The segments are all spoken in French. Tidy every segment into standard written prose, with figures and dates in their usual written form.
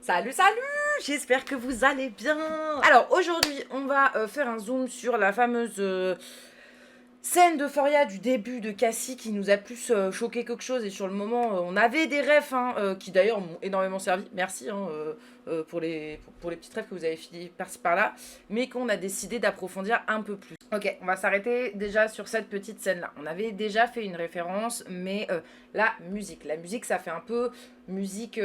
Salut, salut! J'espère que vous allez bien. Alors aujourd'hui, on va faire un zoom sur la fameuse scène d'Euphoria du début de Cassie qui nous a plus choqué quelque chose. Et sur le moment, on avait des refs qui d'ailleurs m'ont énormément servi. Merci pour les petites refs que vous avez filées par-ci par-là. Mais qu'on a décidé d'approfondir un peu plus. Ok, on va s'arrêter déjà sur cette petite scène-là. On avait déjà fait une référence, mais la musique. La musique, ça fait un peu musique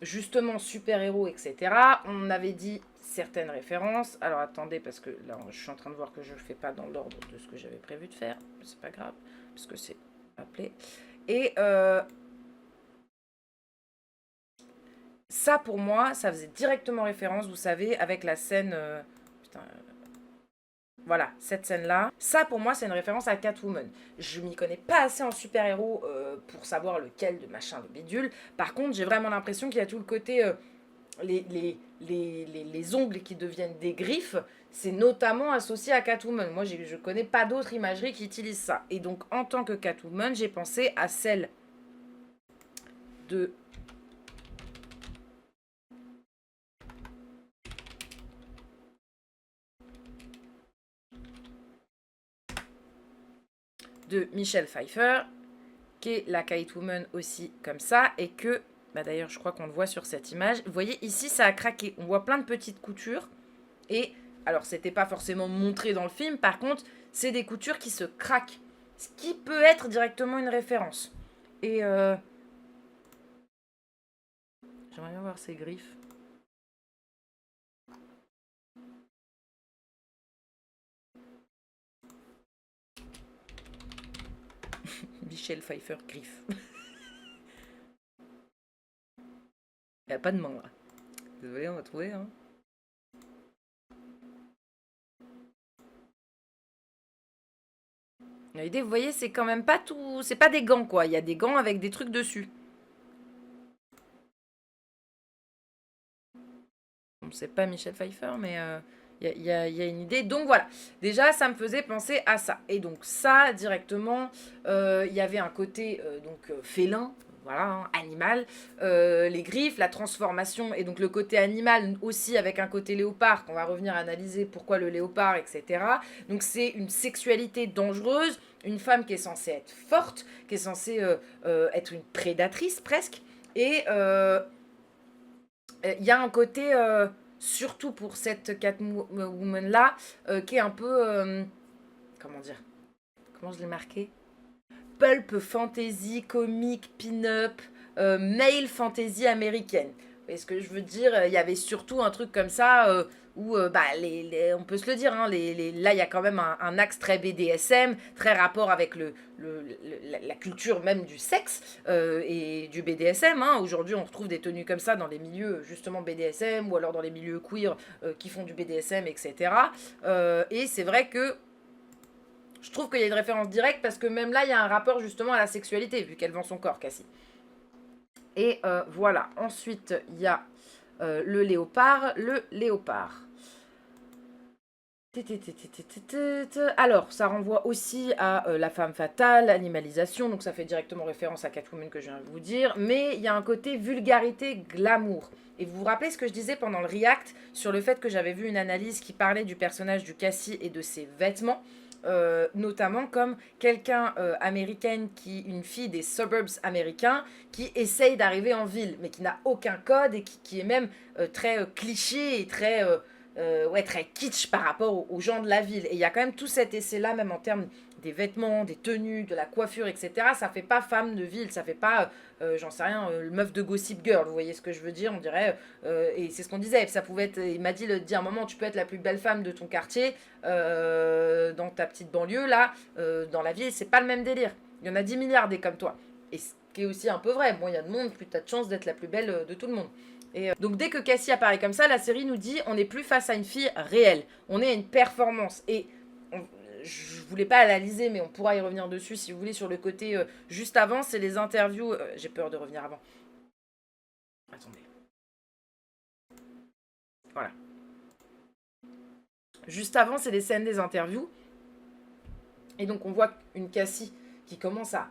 justement super-héros, etc. On avait dit certaines références. Alors attendez, parce que là, je suis en train de voir que je ne fais pas dans l'ordre de ce que j'avais prévu de faire. C'est pas grave, parce que c'est appelé. Et ça, pour moi, ça faisait directement référence, vous savez, avec la scène... putain, voilà, cette scène-là. Ça, pour moi, c'est une référence à Catwoman. Je m'y connais pas assez en super-héros pour savoir lequel de machin, le bidule. Par contre, j'ai vraiment l'impression qu'il y a tout le côté... les ongles qui deviennent des griffes, c'est notamment associé à Catwoman. Moi, je connais pas d'autres imageries qui utilisent ça. Et donc, en tant que Catwoman, j'ai pensé à celle de... de Michelle Pfeiffer, qui est la Catwoman aussi comme ça, et que, bah d'ailleurs, je crois qu'on le voit sur cette image. Vous voyez, ici, ça a craqué. On voit plein de petites coutures. Et, alors, c'était pas forcément montré dans le film, par contre, c'est des coutures qui se craquent. Ce qui peut être directement une référence. Et, j'aimerais bien voir ses griffes. Michelle Pfeiffer, griffes. Il n'y a pas de main, là. Désolé, on va trouver, hein. L'idée, vous voyez, c'est quand même pas tout... C'est pas des gants, quoi. Il y a des gants avec des trucs dessus. Bon, c'est pas Michelle Pfeiffer, mais il y a une idée. Donc voilà, déjà, ça me faisait penser à ça. Et donc ça, directement, il y avait un côté félin, voilà, hein, animal, les griffes, la transformation, et donc le côté animal aussi avec un côté léopard, qu'on va revenir analyser pourquoi le léopard, etc. Donc c'est une sexualité dangereuse, une femme qui est censée être forte, qui est censée être une prédatrice presque, et il y a un côté, surtout pour cette Catwoman-là, qui est un peu... comment dire? Comment je l'ai marqué? Pulp fantasy, comique, pin-up, male fantasy américaine. Vous voyez ce que je veux dire? Il y avait surtout un truc comme ça où, on peut se le dire, hein, là, il y a quand même un axe très BDSM, très rapport avec la culture même du sexe et du BDSM. Hein. Aujourd'hui, on retrouve des tenues comme ça dans les milieux justement BDSM ou alors dans les milieux queer qui font du BDSM, etc. Et c'est vrai que je trouve qu'il y a une référence directe parce que même là, il y a un rapport justement à la sexualité, vu qu'elle vend son corps, Cassie. Et voilà. Ensuite, il y a le léopard. Le léopard. Alors, ça renvoie aussi à la femme fatale, l'animalisation, donc ça fait directement référence à Catwoman que je viens de vous dire, mais il y a un côté vulgarité, glamour. Et vous vous rappelez ce que je disais pendant le react sur le fait que j'avais vu une analyse qui parlait du personnage du Cassie et de ses vêtements, notamment comme quelqu'un américaine, une fille des suburbs américains, qui essaye d'arriver en ville, mais qui n'a aucun code et qui est même très cliché et très... très kitsch par rapport aux gens de la ville. Et il y a quand même tout cet essai-là, même en termes des vêtements, des tenues, de la coiffure, etc. Ça fait pas femme de ville, ça fait pas, j'en sais rien, meuf de Gossip Girl, vous voyez ce que je veux dire, on dirait, et c'est ce qu'on disait, ça pouvait être, il m'a dit le dire un moment, tu peux être la plus belle femme de ton quartier, dans ta petite banlieue, là, dans la ville, c'est pas le même délire. Il y en a 10 milliards des comme toi. Et ce qui est aussi un peu vrai, moins il y a de monde, plus t'as de chance d'être la plus belle de tout le monde. Et donc dès que Cassie apparaît comme ça, la série nous dit on n'est plus face à une fille réelle, on est à une performance. Et je voulais pas analyser, mais on pourra y revenir dessus si vous voulez sur le côté juste avant, c'est les interviews. J'ai peur de revenir avant. Attendez. Voilà. Juste avant, c'est les scènes des interviews. Et donc on voit une Cassie qui commence à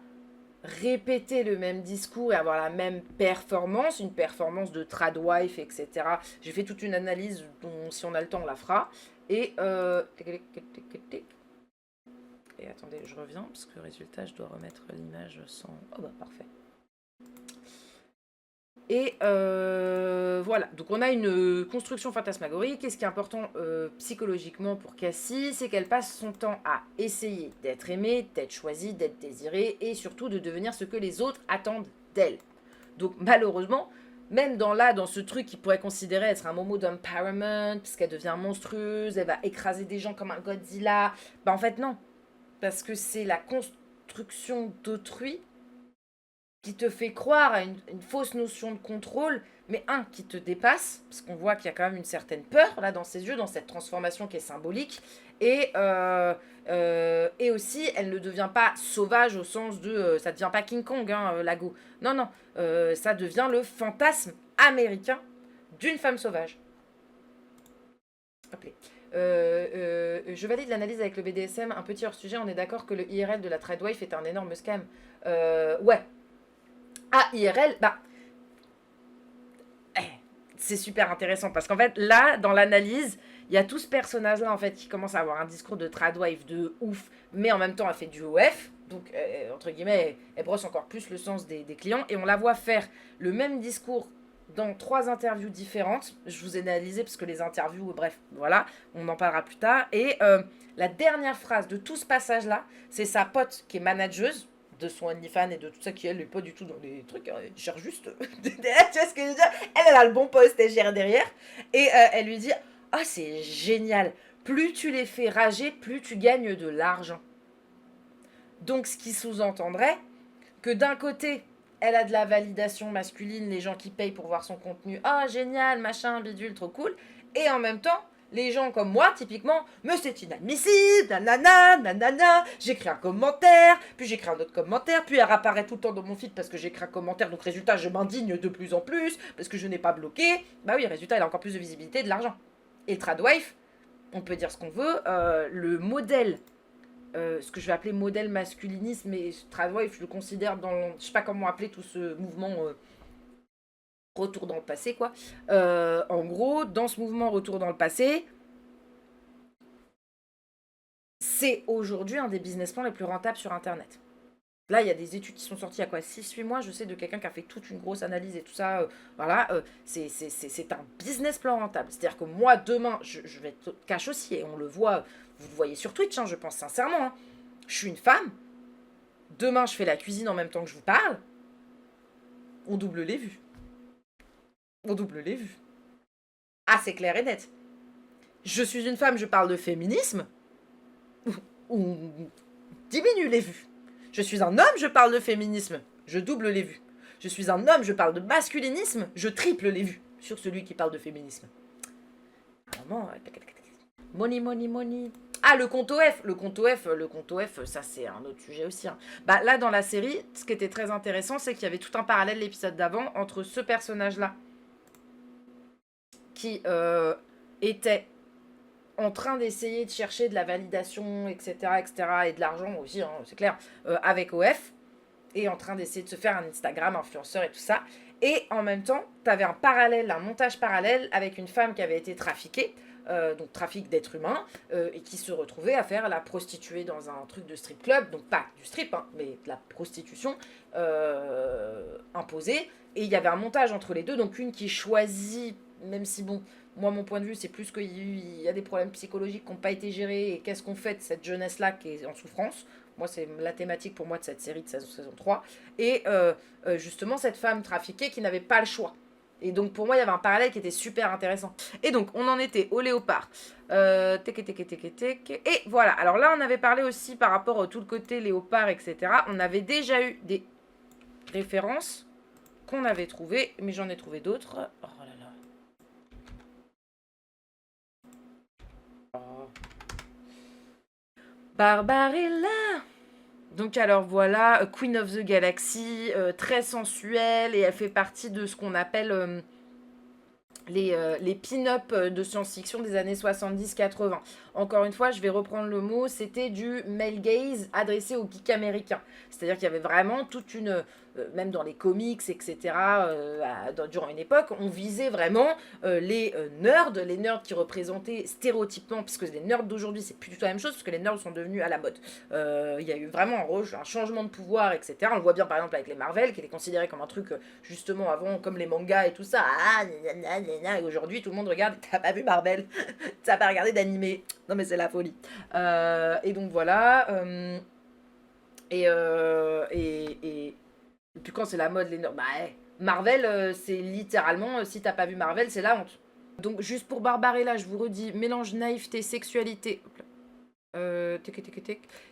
répéter le même discours et avoir la même performance, une performance de tradwife, etc. J'ai fait toute une analyse dont, si on a le temps, on la fera. Et, et attendez, je reviens, parce que résultat, je dois remettre l'image sans... Oh bah parfait. Et voilà, donc on a une construction fantasmagorique. Et ce qui est important psychologiquement pour Cassie, c'est qu'elle passe son temps à essayer d'être aimée, d'être choisie, d'être désirée, et surtout de devenir ce que les autres attendent d'elle. Donc malheureusement, même dans ce truc qui pourrait considérer être un moment d'empowerment, parce qu'elle devient monstrueuse, elle va écraser des gens comme un Godzilla, bah en fait non, parce que c'est la construction d'autrui qui te fait croire à une fausse notion de contrôle, mais qui te dépasse, parce qu'on voit qu'il y a quand même une certaine peur là dans ses yeux, dans cette transformation qui est symbolique, et aussi elle ne devient pas sauvage au sens de ça devient pas King Kong, Lago. Non, non, ça devient le fantasme américain d'une femme sauvage. Appelez. Je valide l'analyse avec le BDSM, un petit hors sujet, on est d'accord que le IRL de la tradwife est un énorme scam. Ouais. Ah, IRL, bah, c'est super intéressant parce qu'en fait, là, dans l'analyse, il y a tout ce personnage-là, en fait, qui commence à avoir un discours de tradwife de ouf, mais en même temps, elle fait du OF. Donc, entre guillemets, elle brosse encore plus le sens des clients. Et on la voit faire le même discours dans 3 interviews différentes. Je vous ai analysé parce que les interviews, bref, voilà, on en parlera plus tard. Et la dernière phrase de tout ce passage-là, c'est sa pote qui est manageuse de son OnlyFans et de tout ça qui, elle, n'est pas du tout dans les trucs. Elle gère juste... tu vois ce que je veux dire? Elle a le bon poste, elle gère derrière. Et elle lui dit, « Ah, c'est génial. Plus tu les fais rager, plus tu gagnes de l'argent. » Donc, ce qui sous-entendrait que d'un côté, elle a de la validation masculine, les gens qui payent pour voir son contenu. Ah, génial, machin, bidule, trop cool. Et en même temps, les gens comme moi, typiquement, mais c'est inadmissible, nanana, nanana, j'écris un commentaire, puis j'écris un autre commentaire, puis elle apparaît tout le temps dans mon feed parce que j'écris un commentaire, donc résultat, je m'indigne de plus en plus, parce que je n'ai pas bloqué. Bah oui, résultat, elle a encore plus de visibilité et de l'argent. Et le tradwife, on peut dire ce qu'on veut, le modèle, ce que je vais appeler modèle masculinisme, mais tradwife, je le considère dans, je sais pas comment appeler tout ce mouvement retour dans le passé, quoi. En gros, dans ce mouvement retour dans le passé, c'est aujourd'hui un des business plans les plus rentables sur Internet. Là, il y a des études qui sont sorties il y a quoi 6-8 mois. Je sais de quelqu'un qui a fait toute une grosse analyse et tout ça. Voilà, c'est un business plan rentable. C'est-à-dire que moi, demain, je vais être cash aussi, et on le voit, vous le voyez sur Twitch, je pense sincèrement. Je suis une femme. Demain, je fais la cuisine en même temps que je vous parle. On double les vues. On double les vues. Ah, c'est clair et net. Je suis une femme, je parle de féminisme. On diminue les vues. Je suis un homme, je parle de féminisme. Je double les vues. Je suis un homme, je parle de masculinisme. Je triple les vues sur celui qui parle de féminisme. Vraiment, money, money, money. Ah, le compte OF. Le compte OF, ça c'est un autre sujet aussi. Bah, là, dans la série, ce qui était très intéressant, c'est qu'il y avait tout un parallèle l'épisode d'avant entre ce personnage-là qui était en train d'essayer de chercher de la validation, etc., et de l'argent aussi, c'est clair, avec OF, et en train d'essayer de se faire un Instagram, influenceur et tout ça. Et en même temps, tu avais un montage parallèle avec une femme qui avait été trafiquée, donc trafic d'êtres humains, et qui se retrouvait à faire la prostituée dans un truc de strip club, donc pas du strip, mais de la prostitution imposée. Et il y avait un montage entre les deux, donc une qui choisit, même si bon, moi mon point de vue c'est plus qu'il y a des problèmes psychologiques qui n'ont pas été gérés, et qu'est-ce qu'on fait de cette jeunesse-là qui est en souffrance. Moi, c'est la thématique pour moi de cette série de saison 3. Et justement, cette femme trafiquée qui n'avait pas le choix. Et donc, pour moi, il y avait un parallèle qui était super intéressant. Et donc, on en était au léopard. Et voilà. Alors là, on avait parlé aussi par rapport à tout le côté léopard, etc. On avait déjà eu des références qu'on avait trouvées. Mais j'en ai trouvé d'autres. Oh là là. Oh. Barbarella. Donc alors voilà, Queen of the Galaxy, très sensuelle, et elle fait partie de ce qu'on appelle les pin-up de science-fiction des années 70-80. Encore une fois, je vais reprendre le mot, c'était du male gaze adressé aux geeks américains. C'est-à-dire qu'il y avait vraiment toute une... même dans les comics, etc., durant une époque, on visait vraiment les nerds qui représentaient stéréotypement, puisque les nerds d'aujourd'hui, c'est plus du tout la même chose, parce que les nerds sont devenus à la mode. Il y a eu vraiment un changement de pouvoir, etc. On le voit bien par exemple avec les Marvel, qui étaient considérés comme un truc, justement, avant, comme les mangas et tout ça. Ah, et aujourd'hui, tout le monde regarde, t'as pas vu Marvel, t'as pas regardé d'animé. Non mais c'est la folie. Et donc voilà. Et puis quand c'est la mode, les bah Marvel, c'est littéralement, si t'as pas vu Marvel, c'est la honte. Donc juste pour Barbarella, je vous redis, mélange naïveté, sexualité. Hop là.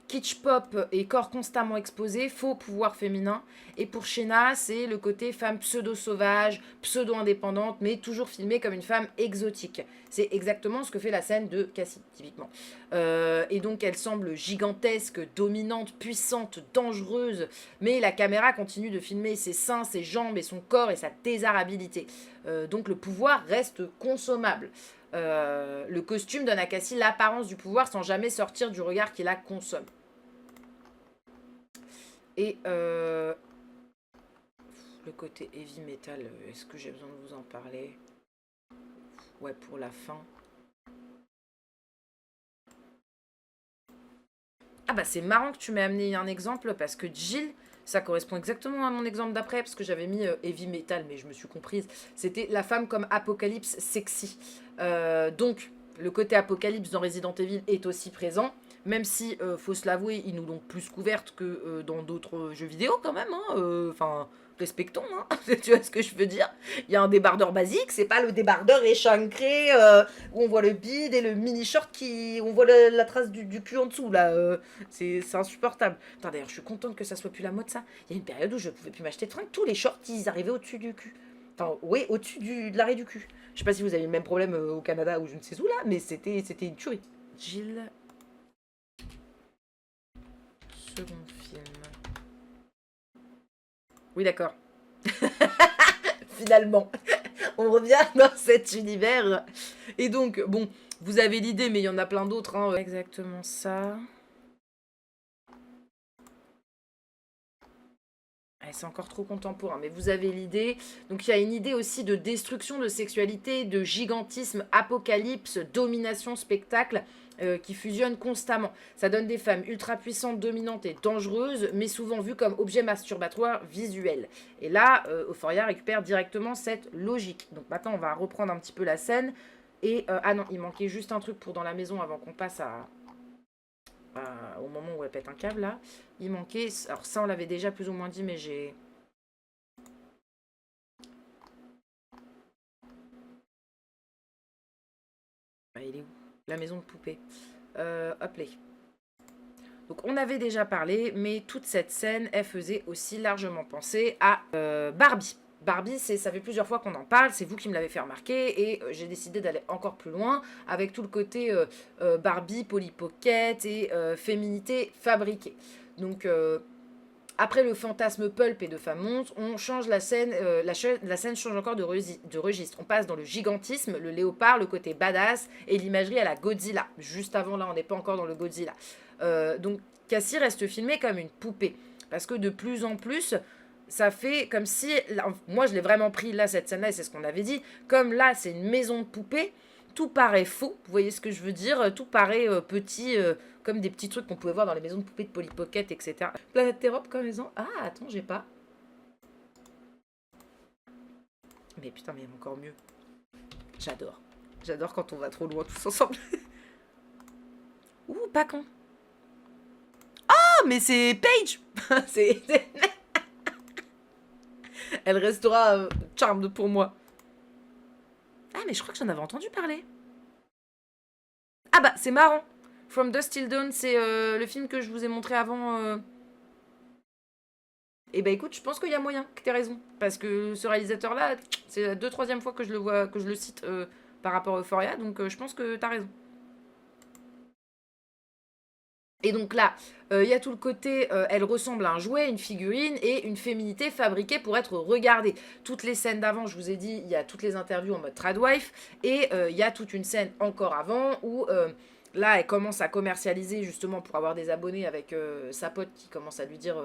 Kitsch pop et corps constamment exposé, faux pouvoir féminin. Et pour Shena, c'est le côté femme pseudo-sauvage, pseudo-indépendante, mais toujours filmée comme une femme exotique. C'est exactement ce que fait la scène de Cassie, typiquement. Et donc elle semble gigantesque, dominante, puissante, dangereuse, mais la caméra continue de filmer ses seins, ses jambes et son corps et sa désirabilité. Donc le pouvoir reste consommable. Le costume donne à Cassie l'apparence du pouvoir sans jamais sortir du regard qui la consomme. Et le côté heavy metal, est-ce que j'ai besoin de vous en parler? Ouais, pour la fin. Ah bah c'est marrant que tu m'aies amené un exemple parce que Jill, ça correspond exactement à mon exemple d'après parce que j'avais mis heavy metal mais je me suis comprise. C'était la femme comme Apocalypse sexy. Donc le côté Apocalypse dans Resident Evil est aussi présent. Même si, faut se l'avouer, ils nous l'ont plus couverte que dans d'autres jeux vidéo quand même. Enfin, respectons, hein. Tu vois ce que je veux dire? Il y a un débardeur basique, c'est pas le débardeur échancré où on voit le bide et le mini short qui... On voit la trace du cul en dessous, là. C'est insupportable. Putain, d'ailleurs, je suis contente que ça soit plus la mode, ça. Il y a une période où je pouvais plus m'acheter de fringues. Tous les shorts, ils arrivaient au-dessus du cul. Enfin, oui, au-dessus de l'arrêt du cul. Je sais pas si vous avez le même problème au Canada ou je ne sais où, là, mais c'était une tuerie. Jill... Second film. Oui, d'accord. Finalement, on revient dans cet univers. Et donc, bon, vous avez l'idée, mais il y en a plein d'autres. Hein. Exactement ça. C'est encore trop contemporain, mais vous avez l'idée. Donc il y a une idée aussi de destruction de sexualité, de gigantisme, apocalypse, domination, spectacle, qui fusionnent constamment. Ça donne des femmes ultra puissantes, dominantes et dangereuses, mais souvent vues comme objets masturbatoires visuels. Et là, Euphoria récupère directement cette logique. Donc maintenant, on va reprendre un petit peu la scène. Et ah non, il manquait juste un truc pour dans la maison avant qu'on passe au moment où elle pète un câble là, il manquait, alors ça on l'avait déjà plus ou moins dit mais j'ai... Ah, il est où? La maison de poupée. Hop là. Donc on avait déjà parlé, mais toute cette scène, elle faisait aussi largement penser à Barbie. Barbie, ça fait plusieurs fois qu'on en parle, c'est vous qui me l'avez fait remarquer, et j'ai décidé d'aller encore plus loin avec tout le côté Barbie, Polly Pocket et féminité fabriquée. Donc après le fantasme pulp et de femme monte, on change la scène, la scène change encore de registre. On passe dans le gigantisme, le léopard, le côté badass et l'imagerie à la Godzilla. Juste avant là, on n'est pas encore dans le Godzilla. Donc Cassie reste filmée comme une poupée. Parce que de plus en plus, ça fait comme si... Là, moi, je l'ai vraiment pris là, cette scène-là, et c'est ce qu'on avait dit. Comme là, c'est une maison de poupée, tout paraît faux. Vous voyez ce que je veux dire? Tout paraît petit, comme des petits trucs qu'on pouvait voir dans les maisons de poupées de Polly Pocket, etc. Planète Terror comme maison. Ah, attends, j'ai pas. Mais putain, mais encore mieux. J'adore. J'adore quand on va trop loin tous ensemble. Ouh, pas con. Ah, mais c'est Paige. c'est... Elle restera charmed pour moi. Ah, mais je crois que j'en avais entendu parler. Ah bah, c'est marrant. From Dusk Till Dawn, c'est le film que je vous ai montré avant. Et bah écoute, je pense qu'il y a moyen que t'aies raison. Parce que ce réalisateur-là, c'est la 2/3 fois que je le vois, que je le cite par rapport à Euphoria. Donc je pense que t'as raison. Et donc là, il y a tout le côté, elle ressemble à un jouet, une figurine et une féminité fabriquée pour être regardée. Toutes les scènes d'avant, je vous ai dit, il y a toutes les interviews en mode tradwife et il y a toute une scène encore avant où là, elle commence à commercialiser justement pour avoir des abonnés avec sa pote qui commence à lui dire,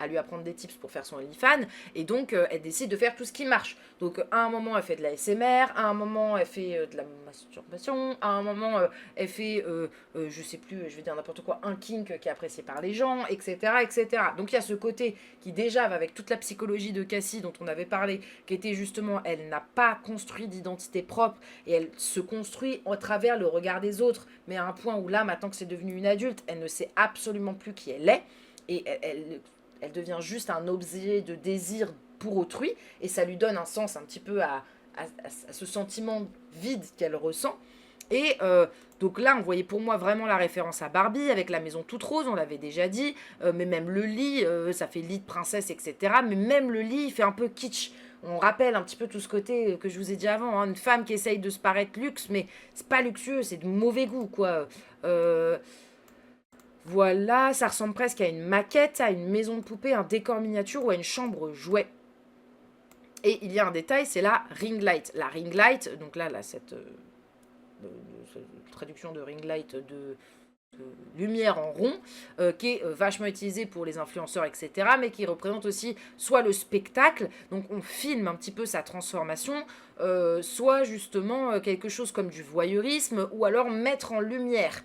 à lui apprendre des tips pour faire son OnlyFans. Et donc, elle décide de faire tout ce qui marche. Donc, à un moment, elle fait de la SMR, à un moment, elle fait de la masturbation, à un moment, elle fait, je sais plus, je vais dire n'importe quoi, un kink qui est apprécié par les gens, etc., etc. Donc, il y a ce côté qui déjà va avec toute la psychologie de Cassie dont on avait parlé, qui était justement, elle n'a pas construit d'identité propre et elle se construit à travers le regard des autres, mais à un point où là, maintenant que c'est devenu une adulte, elle ne sait absolument plus qui elle est et elle devient juste un objet de désir pour autrui et ça lui donne un sens un petit peu à ce sentiment vide qu'elle ressent. Et donc là, on voyait pour moi vraiment la référence à Barbie avec la maison toute rose, on l'avait déjà dit, mais même le lit, ça fait lit de princesse, etc. Mais même le lit, il fait un peu kitsch. On rappelle un petit peu tout ce côté que je vous ai dit avant, hein, une femme qui essaye de se paraître luxe, mais c'est pas luxueux, c'est de mauvais goût, quoi. Euh, voilà, ça ressemble presque à une maquette, à une maison de poupée, un décor miniature ou à une chambre jouet. Et il y a un détail, c'est la ring light. La ring light, donc là cette traduction de ring light de lumière en rond, qui est vachement utilisée pour les influenceurs, etc., mais qui représente aussi soit le spectacle, donc on filme un petit peu sa transformation, soit justement quelque chose comme du voyeurisme, ou alors mettre en lumière.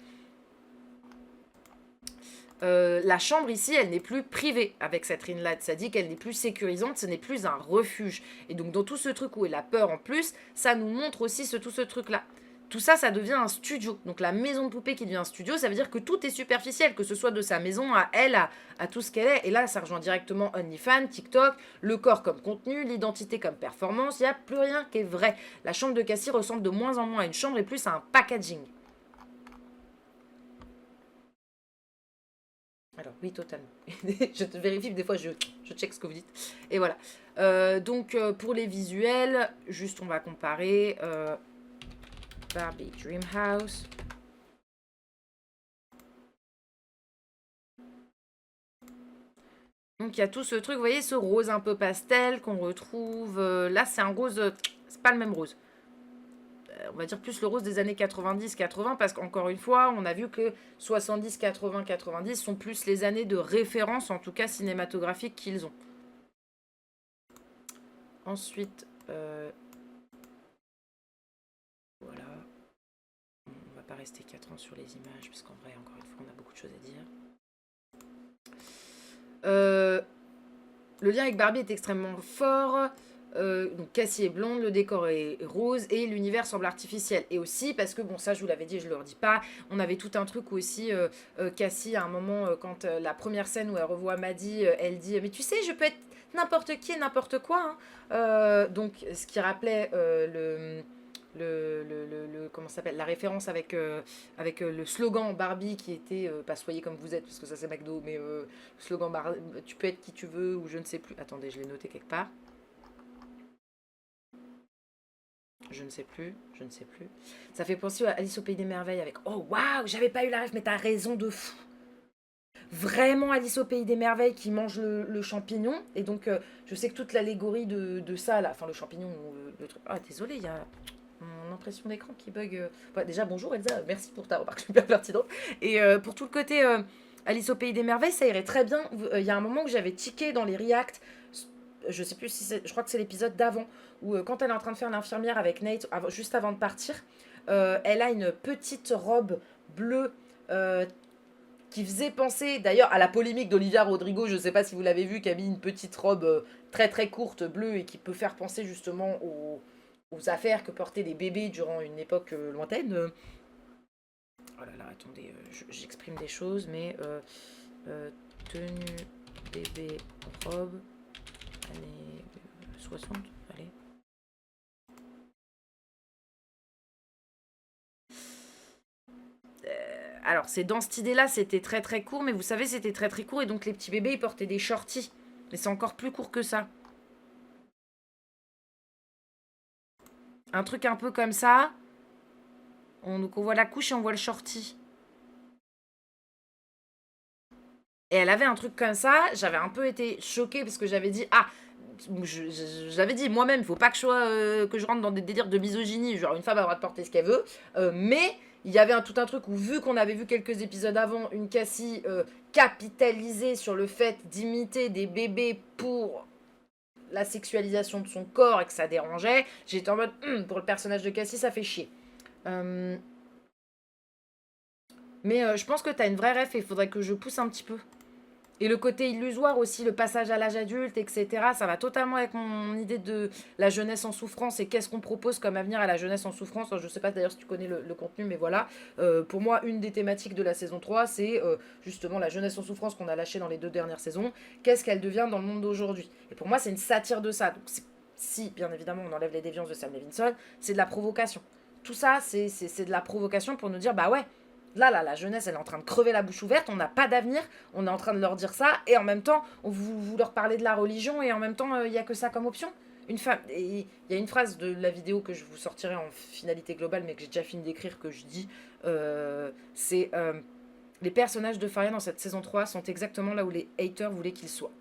La chambre ici, elle n'est plus privée avec cette ring light. Ça dit qu'elle n'est plus sécurisante, ce n'est plus un refuge. Et donc dans tout ce truc où est la peur en plus, ça nous montre aussi tout ce truc-là. Tout ça, ça devient un studio. Donc la maison de poupée qui devient un studio, ça veut dire que tout est superficiel, que ce soit de sa maison à elle, à tout ce qu'elle est. Et là, ça rejoint directement OnlyFans, TikTok, le corps comme contenu, l'identité comme performance. Il n'y a plus rien qui est vrai. La chambre de Cassie ressemble de moins en moins à une chambre et plus à un packaging. Alors oui, totalement. Je te vérifie, des fois je check ce que vous dites. Et voilà. Donc pour les visuels, juste on va comparer Barbie Dreamhouse. Donc il y a tout ce truc, vous voyez, ce rose un peu pastel qu'on retrouve. Là c'est un rose, c'est pas le même rose. On va dire plus le rose des années 90-80 parce qu'encore une fois, on a vu que 70, 80, 90 sont plus les années de référence, en tout cas cinématographique qu'ils ont. Ensuite, voilà. On va pas rester 4 ans sur les images, parce qu'en vrai, encore une fois, on a beaucoup de choses à dire. Le lien avec Barbie est extrêmement fort. Donc Cassie est blonde, le décor est rose et l'univers semble artificiel. Et aussi parce que, bon, ça je vous l'avais dit, je ne le redis pas, on avait tout un truc où aussi Cassie, à un moment, quand la première scène où elle revoit Maddie, elle dit mais tu sais, je peux être n'importe qui et n'importe quoi. Hein. Donc ce qui rappelait comment ça s'appelle, la référence avec le slogan Barbie qui était pas soyez comme vous êtes parce que ça c'est McDo, mais slogan tu peux être qui tu veux ou je ne sais plus, attendez, je l'ai noté quelque part, je ne sais plus, je ne sais plus, ça fait penser à Alice au Pays des Merveilles avec oh waouh, j'avais pas eu la rêve, mais t'as raison de fou, vraiment Alice au Pays des Merveilles qui mange le champignon. Et donc, je sais que toute l'allégorie de ça, là, enfin le champignon, le truc. Ah, désolé, il y a mon impression d'écran qui bug. Ouais, déjà, bonjour Elsa, merci pour ta remarque super pertinente. Et pour tout le côté Alice au Pays des Merveilles, ça irait très bien. Il y a un moment que j'avais tiqué dans les reacts. Je sais plus si c'est. Je crois que c'est l'épisode d'avant, où quand elle est en train de faire l'infirmière avec Nate, juste avant de partir, elle a une petite robe bleue qui faisait penser d'ailleurs à la polémique d'Olivia Rodrigo, je ne sais pas si vous l'avez vu, qui a mis une petite robe très très courte bleue et qui peut faire penser justement aux affaires que portaient les bébés durant une époque lointaine. Oh là là, attendez, j'exprime des choses, mais tenue bébé robe, années 60, allez. Alors, c'est dans cette idée-là, c'était très très court, mais vous savez, c'était très très court, et donc les petits bébés, ils portaient des shorties. Mais c'est encore plus court que ça. Un truc un peu comme ça. Donc on voit la couche et on voit le shorty. Et elle avait un truc comme ça, j'avais un peu été choquée parce que j'avais dit, ah, j'avais dit moi-même, il faut pas que que je rentre dans des délires de misogynie, genre une femme a le droit de porter ce qu'elle veut, mais il y avait tout un truc où, vu qu'on avait vu quelques épisodes avant, une Cassie capitalisée sur le fait d'imiter des bébés pour la sexualisation de son corps et que ça dérangeait, j'étais en mode, pour le personnage de Cassie, ça fait chier. Mais je pense que t'as une vraie ref et il faudrait que je pousse un petit peu. Et le côté illusoire aussi, le passage à l'âge adulte, etc. Ça va totalement avec mon idée de la jeunesse en souffrance et qu'est-ce qu'on propose comme avenir à la jeunesse en souffrance. Je ne sais pas d'ailleurs si tu connais le contenu, mais voilà. Pour moi, une des thématiques de la saison 3, c'est justement la jeunesse en souffrance qu'on a lâchée dans les 2 dernières saisons. Qu'est-ce qu'elle devient dans le monde d'aujourd'hui? Et pour moi, c'est une satire de ça. Donc, si, bien évidemment, on enlève les déviances de Sam Levinson, c'est de la provocation. Tout ça, c'est de la provocation pour nous dire, bah ouais, là, la jeunesse, elle est en train de crever la bouche ouverte, on n'a pas d'avenir, on est en train de leur dire ça, et en même temps, vous leur parlez de la religion, et en même temps, il n'y a que ça comme option. Une femme, et il y a une phrase de la vidéo que je vous sortirai en finalité globale, mais que j'ai déjà fini d'écrire, que je dis, c'est les personnages de Faria dans cette saison 3 sont exactement là où les haters voulaient qu'ils soient.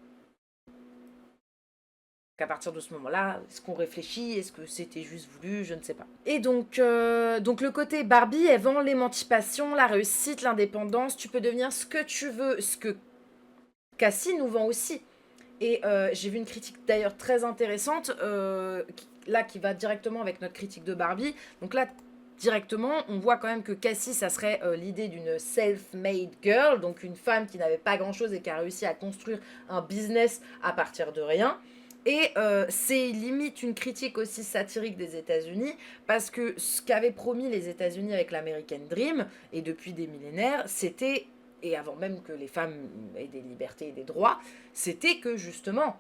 À partir de ce moment-là, est-ce qu'on réfléchit? Est-ce que c'était juste voulu? Je ne sais pas. Et donc le côté Barbie, elle vend l'émancipation, la réussite, l'indépendance. Tu peux devenir ce que tu veux, ce que Cassie nous vend aussi. Et j'ai vu une critique d'ailleurs très intéressante, qui va directement avec notre critique de Barbie. Donc là, directement, on voit quand même que Cassie, ça serait l'idée d'une self-made girl, donc une femme qui n'avait pas grand-chose et qui a réussi à construire un business à partir de rien. Et c'est limite une critique aussi satirique des États-Unis, parce que ce qu'avaient promis les États-Unis avec l'American Dream, et depuis des millénaires, c'était, et avant même que les femmes aient des libertés et des droits, c'était que justement,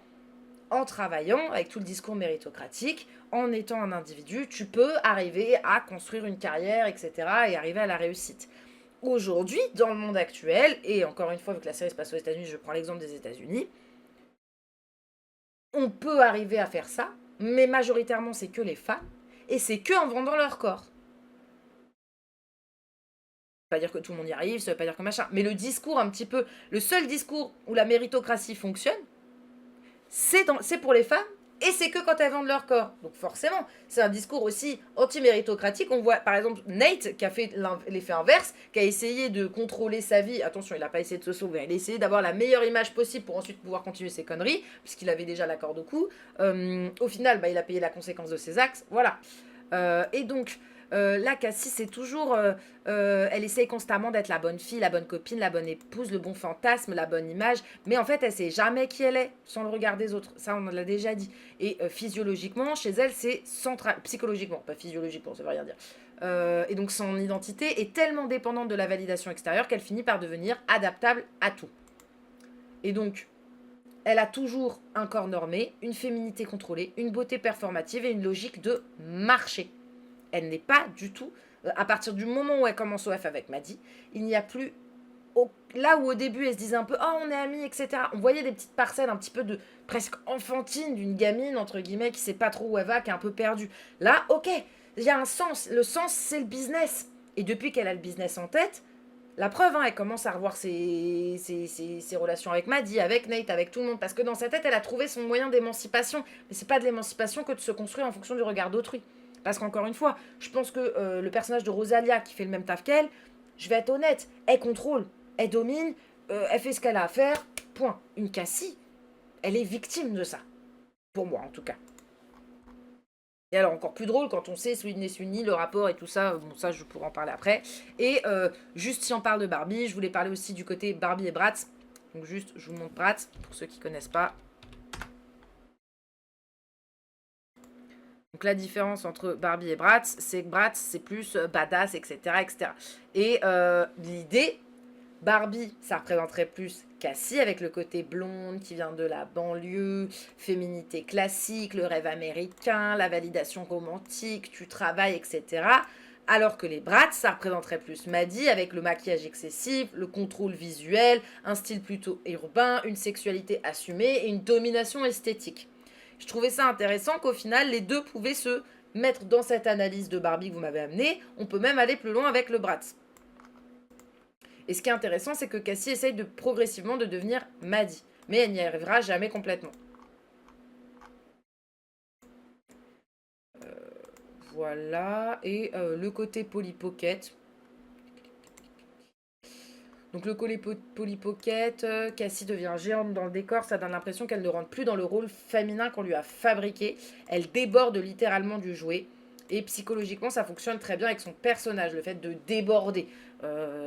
en travaillant, avec tout le discours méritocratique, en étant un individu, tu peux arriver à construire une carrière, etc., et arriver à la réussite. Aujourd'hui, dans le monde actuel, et encore une fois, vu que la série se passe aux États-Unis, je prends l'exemple des États-Unis, on peut arriver à faire ça, mais majoritairement c'est que les femmes, et c'est que en vendant leur corps. Ça veut pas dire que tout le monde y arrive, ça veut pas dire que machin, mais le discours un petit peu, le seul discours où la méritocratie fonctionne, c'est pour les femmes, et c'est que quand elles vendent leur corps. Donc forcément, c'est un discours aussi anti-méritocratique. On voit par exemple Nate qui a fait l'effet inverse, qui a essayé de contrôler sa vie. Attention, il n'a pas essayé de se sauver, il a essayé d'avoir la meilleure image possible pour ensuite pouvoir continuer ses conneries, puisqu'il avait déjà la corde au cou. Au final, il a payé la conséquence de ses actes. Voilà. Et donc, là, Cassie, c'est toujours... elle essaye constamment d'être la bonne fille, la bonne copine, la bonne épouse, le bon fantasme, la bonne image. Mais en fait, elle sait jamais qui elle est, sans le regard des autres. Ça, on l'a déjà dit. Et physiologiquement, chez elle, c'est central. Psychologiquement, pas physiologiquement, ça veut rien dire. Et donc, son identité est tellement dépendante de la validation extérieure qu'elle finit par devenir adaptable à tout. Et donc... elle a toujours un corps normé, une féminité contrôlée, une beauté performative et une logique de marché. Elle n'est pas du tout... à partir du moment où elle commence au F avec Maddie, il n'y a plus... là où au début elle se disait un peu « oh on est amis », etc. On voyait des petites parcelles un petit peu de presque enfantine d'une gamine, entre guillemets, qui sait pas trop où elle va, qui est un peu perdue. Là, ok, il y a un sens. Le sens, c'est le business. Et depuis qu'elle a le business en tête... la preuve, elle commence à revoir ses relations avec Maddie, avec Nate, avec tout le monde, parce que dans sa tête, elle a trouvé son moyen d'émancipation. Mais c'est pas de l'émancipation que de se construire en fonction du regard d'autrui. Parce qu'encore une fois, je pense que le personnage de Rosalia, qui fait le même taf qu'elle, je vais être honnête, elle contrôle, elle domine, elle fait ce qu'elle a à faire, point. Une Cassie, elle est victime de ça. Pour moi, en tout cas. Et alors, encore plus drôle, quand on sait Sweeney, le rapport et tout ça, bon, ça, je pourrais en parler après. Et juste si on parle de Barbie, je voulais parler aussi du côté Barbie et Bratz. Donc juste, je vous montre Bratz, pour ceux qui ne connaissent pas. Donc la différence entre Barbie et Bratz, c'est que Bratz, c'est plus badass, etc., etc. Et l'idée, Barbie, ça représenterait plus Cassie avec le côté blonde qui vient de la banlieue, féminité classique, le rêve américain, la validation romantique, tu travailles, etc. Alors que les Bratz, ça représenterait plus Maddie avec le maquillage excessif, le contrôle visuel, un style plutôt urbain, une sexualité assumée et une domination esthétique. Je trouvais ça intéressant qu'au final, les deux pouvaient se mettre dans cette analyse de Barbie que vous m'avez amenée. On peut même aller plus loin avec le Bratz. Et ce qui est intéressant, c'est que Cassie essaye de progressivement de devenir Maddie. Mais elle n'y arrivera jamais complètement. Voilà. Et le côté Polly Pocket. Donc le collet Polly Pocket, Cassie devient géante dans le décor, ça donne l'impression qu'elle ne rentre plus dans le rôle féminin qu'on lui a fabriqué. Elle déborde littéralement du jouet. Et psychologiquement, ça fonctionne très bien avec son personnage, le fait de déborder.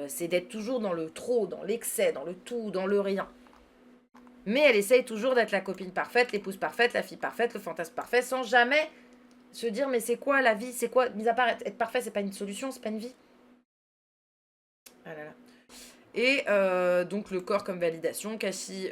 C'est d'être toujours dans le trop, dans l'excès, dans le tout, dans le rien. Mais elle essaye toujours d'être la copine parfaite, l'épouse parfaite, la fille parfaite, le fantasme parfait, sans jamais se dire mais c'est quoi la vie, c'est quoi, mis à part être parfait, c'est pas une solution, c'est pas une vie. Ah là là. Et donc le corps comme validation, Cassie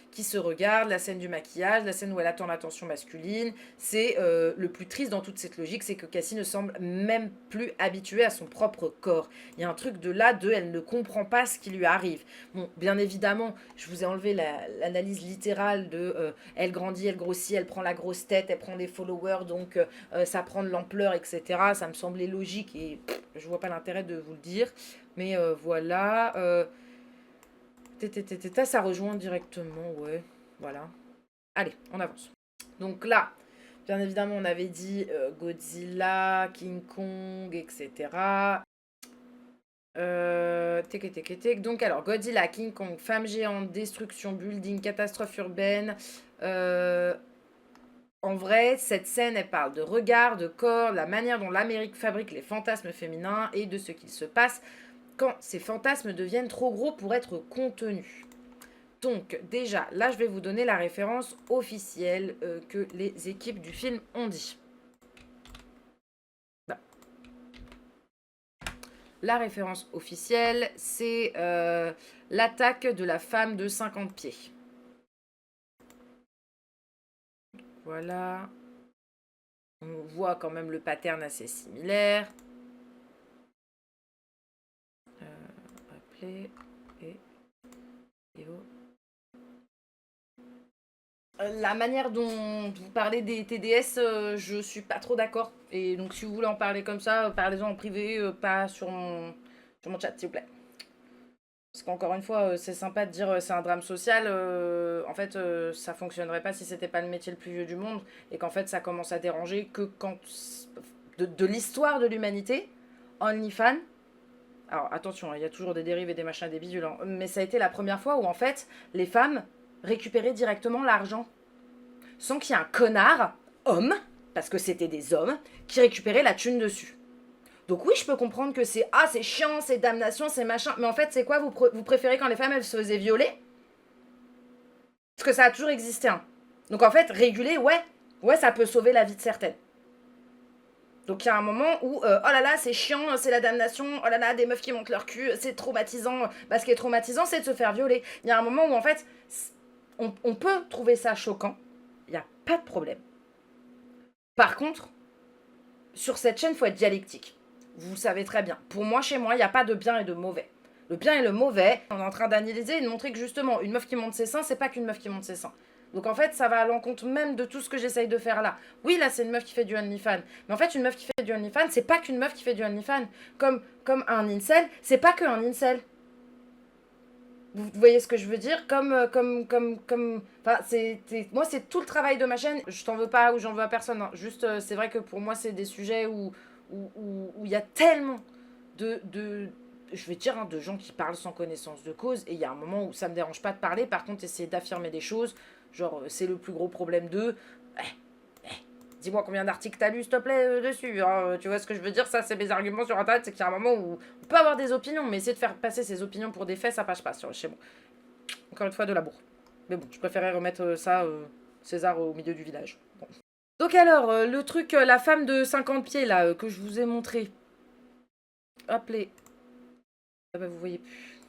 qui se regarde, la scène du maquillage, la scène où elle attend l'attention masculine. C'est le plus triste dans toute cette logique, c'est que Cassie ne semble même plus habituée à son propre corps. Il y a un truc de là, elle ne comprend pas ce qui lui arrive. Bon, bien évidemment, je vous ai enlevé l'analyse littérale de elle grandit, elle grossit, elle prend la grosse tête, elle prend des followers, donc ça prend de l'ampleur, etc. Ça me semblait logique et je vois pas l'intérêt de vous le dire. Mais voilà. Ça rejoint directement, ouais. Voilà. Allez, on avance. Donc là, bien évidemment, on avait dit Godzilla, King Kong, etc. Donc alors, Godzilla, King Kong, femme géante, destruction, building, catastrophe urbaine. En vrai, cette scène, elle parle de regard, de corps, la manière dont l'Amérique fabrique les fantasmes féminins et de ce qu'il se passe quand ces fantasmes deviennent trop gros pour être contenus. Donc déjà, là je vais vous donner la référence officielle que les équipes du film ont dit. Bah. La référence officielle, c'est l'attaque de la femme de 50 pieds. Voilà. On voit quand même le pattern assez similaire. Appeler et la manière dont vous parlez des TDS, je suis pas trop d'accord. Et donc, si vous voulez en parler comme ça, parlez-en en privé, pas sur mon chat, s'il vous plaît. Parce qu'encore une fois, c'est sympa de dire c'est un drame social. En fait, ça fonctionnerait pas si c'était pas le métier le plus vieux du monde. Et qu'en fait, ça commence à déranger que quand. De l'histoire de l'humanité, OnlyFans. Alors attention, il y a toujours des dérives et des machins, des bidules. Hein, mais ça a été la première fois où en fait, les femmes récupéraient directement l'argent. Sans qu'il y ait un connard, homme, parce que c'était des hommes, qui récupérait la thune dessus. Donc oui, je peux comprendre que c'est c'est chiant, c'est damnation, c'est machin. Mais en fait, c'est quoi vous préférez quand les femmes, elles se faisaient violer? Parce que ça a toujours existé. Hein. Donc en fait, réguler, ouais, ça peut sauver la vie de certaines. Donc il y a un moment où, oh là là, c'est chiant, c'est la damnation, oh là là, des meufs qui montent leur cul, c'est traumatisant. Bah, ce qui est traumatisant, c'est de se faire violer. Il y a un moment où en fait, on peut trouver ça choquant. Il n'y a pas de problème. Par contre, sur cette chaîne, il faut être dialectique. Vous savez très bien. Pour moi, chez moi, il n'y a pas de bien et de mauvais. Le bien et le mauvais, on est en train d'analyser et de montrer que justement, une meuf qui monte ses seins, c'est pas qu'une meuf qui monte ses seins. Donc en fait, ça va à l'encontre même de tout ce que j'essaye de faire là. Oui, là, c'est une meuf qui fait du OnlyFans. Mais en fait, une meuf qui fait du OnlyFans, c'est pas qu'une meuf qui fait du OnlyFans. Comme un incel, c'est pas que un incel. Vous voyez ce que je veux dire? Enfin, moi, c'est tout le travail de ma chaîne. Je t'en veux pas ou j'en veux à personne. Hein. Juste, c'est vrai que pour moi, c'est des sujets où il y a tellement je vais dire, hein, de gens qui parlent sans connaissance de cause. Et il y a un moment où ça me dérange pas de parler. Par contre, essayer d'affirmer des choses, genre, c'est le plus gros problème d'eux. Dis-moi combien d'articles t'as lu, s'il te plaît, dessus. Hein. Tu vois ce que je veux dire? Ça, c'est mes arguments sur Internet. C'est qu'il y a un moment où on peut avoir des opinions, mais essayer de faire passer ses opinions pour des faits, ça passe pas chez moi. Encore une fois, de la bourre. Mais bon, je préférais remettre ça, César, au milieu du village. Bon. Donc alors, le truc, la femme de 50 pieds, là, que je vous ai montré. Appelez. Ah bah, vous voyez plus.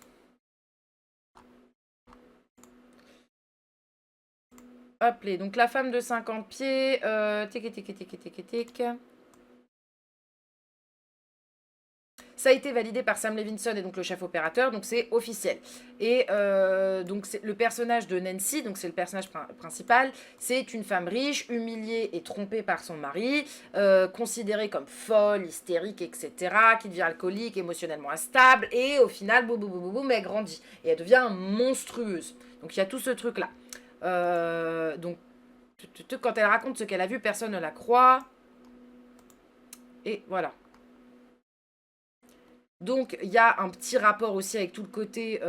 Appelez. Donc la femme de 50 pieds. Ça a été validé par Sam Levinson et donc le chef opérateur, donc c'est officiel. Et donc c'est le personnage de Nancy, donc c'est le personnage principal, c'est une femme riche, humiliée et trompée par son mari, considérée comme folle, hystérique, etc., qui devient alcoolique, émotionnellement instable, et au final, boum, boum, boum, boum, elle grandit. Et elle devient monstrueuse. Donc il y a tout ce truc-là. Donc, quand elle raconte ce qu'elle a vu, personne ne la croit. Et voilà. Donc, il y a un petit rapport aussi avec tout le côté,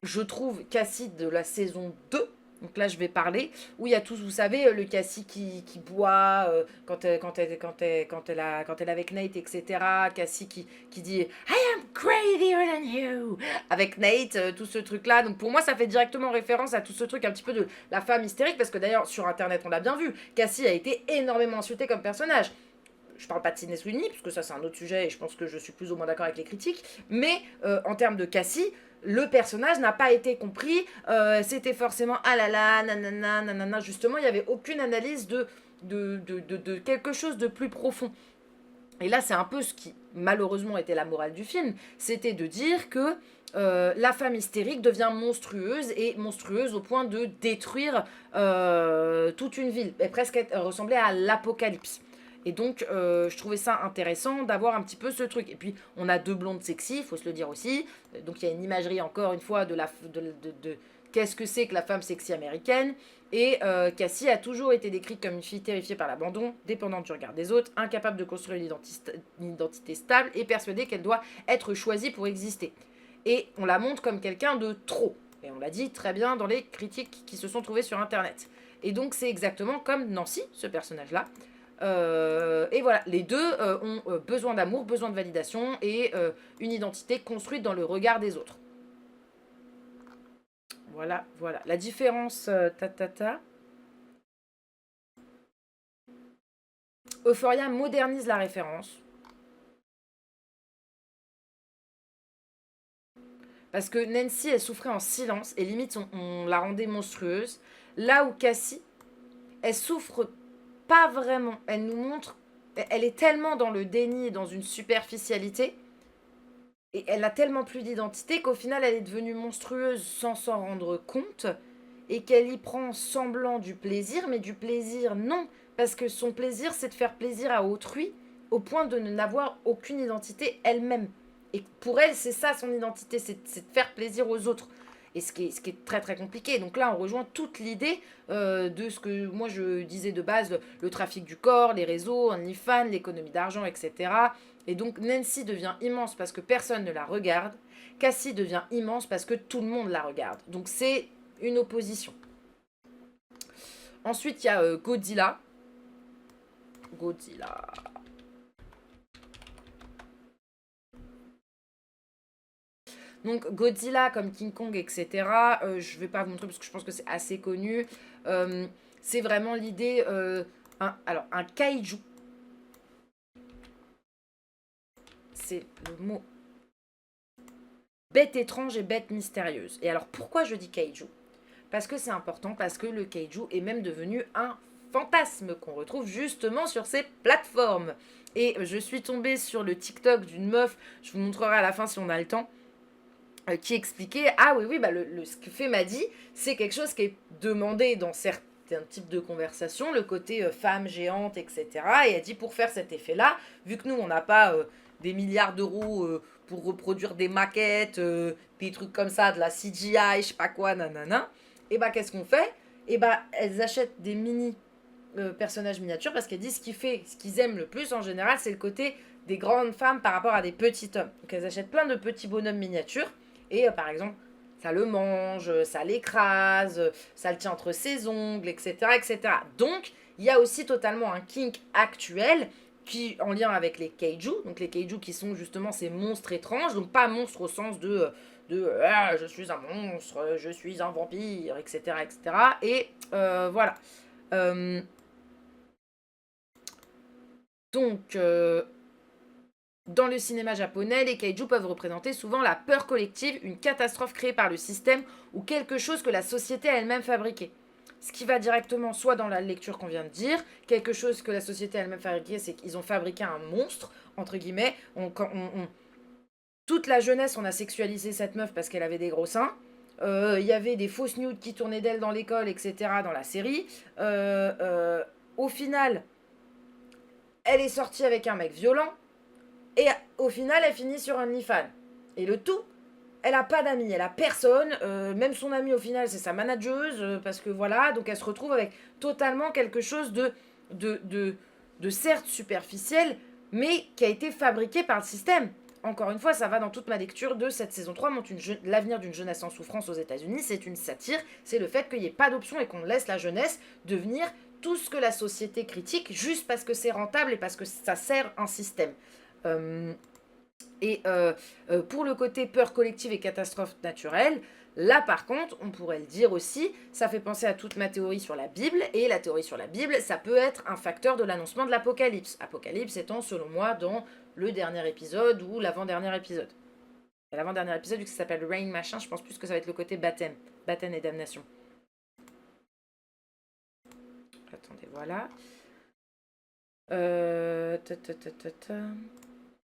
je trouve, Cassie de la saison 2. Donc là, je vais parler. Où il y a tous, vous savez, le Cassie qui boit quand elle est avec Nate, etc. Cassie qui dit I am crazier than you avec Nate, tout ce truc-là. Donc pour moi, ça fait directement référence à tout ce truc un petit peu de la femme hystérique. Parce que d'ailleurs, sur Internet, on l'a bien vu. Cassie a été énormément insultée comme personnage. Je parle pas de Sydney Sweeney, parce que ça c'est un autre sujet et je pense que je suis plus ou moins d'accord avec les critiques, mais en termes de Cassie, le personnage n'a pas été compris, c'était forcément ah là là, nanana, nanana, justement il n'y avait aucune analyse de quelque chose de plus profond. Et là c'est un peu ce qui malheureusement était la morale du film, c'était de dire que la femme hystérique devient monstrueuse, et monstrueuse au point de détruire toute une ville, et presque ressembler à l'apocalypse. Et donc, je trouvais ça intéressant d'avoir un petit peu ce truc. Et puis, on a 2 blondes sexy, il faut se le dire aussi. Donc, il y a une imagerie, encore une fois, de qu'est-ce que c'est que la femme sexy américaine. Et Cassie a toujours été décrite comme une fille terrifiée par l'abandon, dépendante du regard des autres, incapable de construire une identité stable et persuadée qu'elle doit être choisie pour exister. Et on la montre comme quelqu'un de trop. Et on l'a dit très bien dans les critiques qui se sont trouvées sur Internet. Et donc, c'est exactement comme Nancy, ce personnage-là. Et voilà, les deux ont besoin d'amour, besoin de validation et une identité construite dans le regard des autres. Voilà, voilà. La différence, Euphoria modernise la référence. Parce que Nancy, elle souffrait en silence et limite, on la rendait monstrueuse. Là où Cassie, elle souffre pas vraiment. Elle nous montre, elle est tellement dans le déni et dans une superficialité, et elle a tellement plus d'identité qu'au final elle est devenue monstrueuse sans s'en rendre compte, et qu'elle y prend semblant du plaisir, mais du plaisir non, parce que son plaisir c'est de faire plaisir à autrui au point de n'avoir aucune identité elle-même. Et pour elle c'est ça son identité, c'est de faire plaisir aux autres. Et ce qui est très très compliqué. Donc là, on rejoint toute l'idée de ce que moi je disais de base, le trafic du corps, les réseaux, OnlyFans, l'économie d'argent, etc. Et donc Nancy devient immense parce que personne ne la regarde. Cassie devient immense parce que tout le monde la regarde. Donc c'est une opposition. Ensuite, il y a Godzilla. Godzilla. Donc Godzilla comme King Kong, etc. Je vais pas vous montrer parce que je pense que c'est assez connu. C'est vraiment l'idée... un kaiju. C'est le mot. Bête étrange et bête mystérieuse. Et alors pourquoi je dis kaiju? Parce que c'est important, parce que le kaiju est même devenu un fantasme qu'on retrouve justement sur ces plateformes. Et je suis tombée sur le TikTok d'une meuf, je vous montrerai à la fin si on a le temps, qui expliquait, ah oui, bah ce que fait m'a dit, c'est quelque chose qui est demandé dans certains types de conversations, le côté femme géante, etc. Et elle dit, pour faire cet effet-là, vu que nous, on n'a pas des milliards d'euros pour reproduire des maquettes, des trucs comme ça, de la CGI, je sais pas quoi, nanana, et bah qu'est-ce qu'on fait? Et bah elles achètent des mini personnages miniatures parce qu'elles disent ce qu'ils aiment le plus en général, c'est le côté des grandes femmes par rapport à des petits hommes. Donc elles achètent plein de petits bonhommes miniatures. Et par exemple, ça le mange, ça l'écrase, ça le tient entre ses ongles, etc. etc. Donc, il y a aussi totalement un kink actuel qui en lien avec les kaiju. Donc, les kaiju qui sont justement ces monstres étranges. Donc, pas monstres au sens de je suis un monstre, je suis un vampire, etc. etc. Et voilà. Donc... dans le cinéma japonais, les kaiju peuvent représenter souvent la peur collective, une catastrophe créée par le système ou quelque chose que la société a elle-même fabriqué. ce qui va directement soit dans la lecture qu'on vient de dire, quelque chose que la société elle-même fabriqué, c'est qu'ils ont fabriqué un monstre, entre guillemets. Toute la jeunesse, on a sexualisé cette meuf parce qu'elle avait des gros seins. Il y avait des fausses nudes qui tournaient d'elle dans l'école, etc. dans la série. Au final, elle est sortie avec un mec violent. Et au final, elle finit sur OnlyFans. Et le tout, elle a pas d'amis, elle a personne. Même son amie, au final, c'est sa manageuse. Parce que voilà, donc elle se retrouve avec totalement quelque chose de certes superficiel, mais qui a été fabriqué par le système. Encore une fois, ça va dans toute ma lecture de cette saison 3, montre l'avenir d'une jeunesse en souffrance aux États-Unis. C'est une satire, c'est le fait qu'il n'y ait pas d'option et qu'on laisse la jeunesse devenir tout ce que la société critique juste parce que c'est rentable et parce que ça sert un système. Pour le côté peur collective et catastrophe naturelle, là par contre, on pourrait le dire aussi, ça fait penser à toute ma théorie sur la Bible, et la théorie sur la Bible, ça peut être un facteur de l'annoncement de l'Apocalypse. Apocalypse étant, selon moi, dans le dernier épisode ou l'avant-dernier épisode. L'avant-dernier épisode, vu que ça s'appelle Rain machin, je pense plus que ça va être le côté baptême et damnation. Attendez, voilà.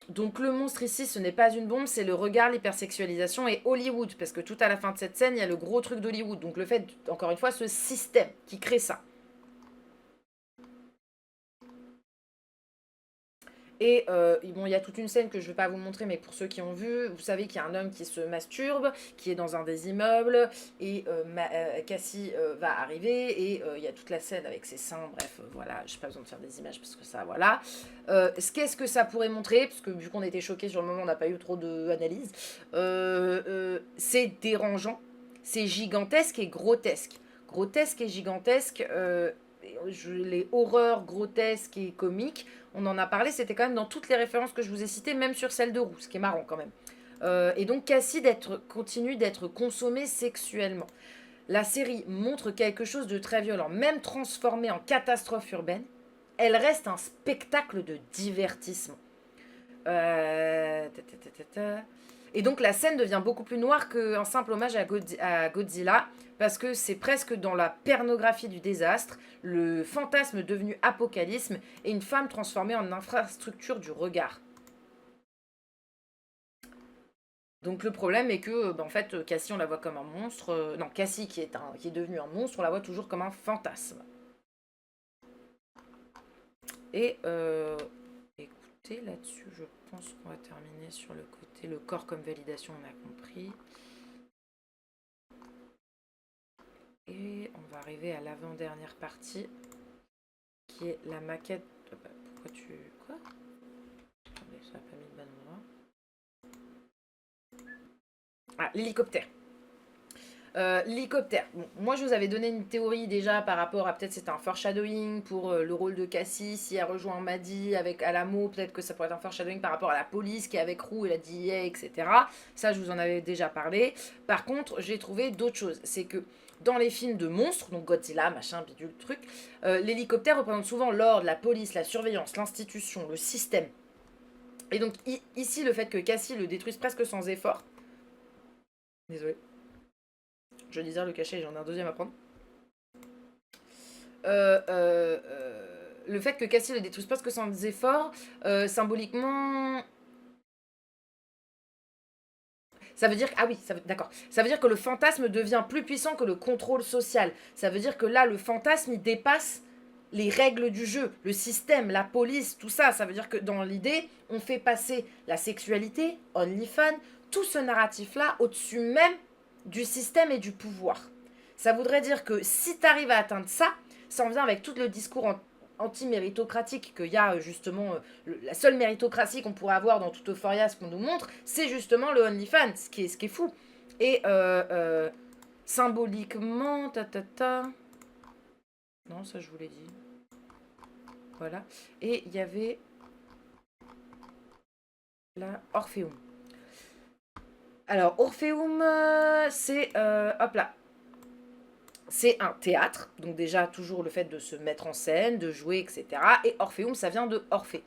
Donc le monstre ici, ce n'est pas une bombe, c'est le regard, l'hypersexualisation et Hollywood. Parce que tout à la fin de cette scène, il y a le gros truc d'Hollywood. Donc le fait, encore une fois, ce système qui crée ça. Et bon, il y a toute une scène que je ne vais pas vous montrer, mais pour ceux qui ont vu, vous savez qu'il y a un homme qui se masturbe, qui est dans un des immeubles, et Cassie va arriver, et il y a toute la scène avec ses seins, bref, voilà, je n'ai pas besoin de faire des images parce que ça, voilà. Qu'est-ce que ça pourrait montrer? Parce que vu qu'on était choqués sur le moment, on n'a pas eu trop d'analyse. C'est dérangeant, c'est gigantesque et grotesque. Grotesque et gigantesque, les horreurs grotesques et comiques, on en a parlé, c'était quand même dans toutes les références que je vous ai citées, même sur celle de Roux, ce qui est marrant quand même. Et donc Cassie continue d'être consommée sexuellement. La série montre quelque chose de très violent, même transformée en catastrophe urbaine, elle reste un spectacle de divertissement. Et donc la scène devient beaucoup plus noire qu'un simple hommage à Godzilla, parce que c'est presque dans la pornographie du désastre, le fantasme devenu apocalypse et une femme transformée en infrastructure du regard. Donc le problème est que, en fait, Cassie, on la voit comme un monstre. Non, Cassie, qui est devenue un monstre, on la voit toujours comme un fantasme. Et écoutez, là-dessus, je pense qu'on va terminer sur le côté le corps comme validation, on a compris. Et on va arriver à l'avant-dernière partie, qui est la maquette. Pourquoi tu... Quoi? Attendez, ça n'a pas mis le bon endroit. Ah, l'hélicoptère. L'hélicoptère. Bon, moi, je vous avais donné une théorie déjà par rapport à peut-être c'était un foreshadowing pour le rôle de Cassie. Si elle rejoint Maddie avec Alamo, peut-être que ça pourrait être un foreshadowing par rapport à la police qui est avec Roux et la DEA, etc. Ça, je vous en avais déjà parlé. Par contre, j'ai trouvé d'autres choses. C'est que dans les films de monstres, donc Godzilla, machin, bidule, truc, l'hélicoptère représente souvent l'ordre, la police, la surveillance, l'institution, le système. Et donc ici, le fait que Cassie le détruise presque sans effort. Désolé. Je disais le cachet, j'en ai un deuxième à prendre. Le fait que Cassie le détruise presque sans effort, symboliquement... Ça veut dire... Ah oui, d'accord. Ça veut dire que le fantasme devient plus puissant que le contrôle social. Ça veut dire que là, le fantasme, il dépasse les règles du jeu, le système, la police, tout ça. Ça veut dire que dans l'idée, on fait passer la sexualité, OnlyFans, tout ce narratif-là au-dessus même du système et du pouvoir. Ça voudrait dire que si tu arrives à atteindre ça, ça en vient avec tout le discours anti-méritocratique qu'il y a justement, la seule méritocratie qu'on pourrait avoir dans toute Euphoria, ce qu'on nous montre, c'est justement le OnlyFans, ce qui est fou. Et symboliquement, non, ça je vous l'ai dit. Voilà. Et il y avait la Orpheum. Alors, Orpheum, c'est... hop là. C'est un théâtre, donc déjà toujours le fait de se mettre en scène, de jouer, etc. Et Orpheum, ça vient de Orphée.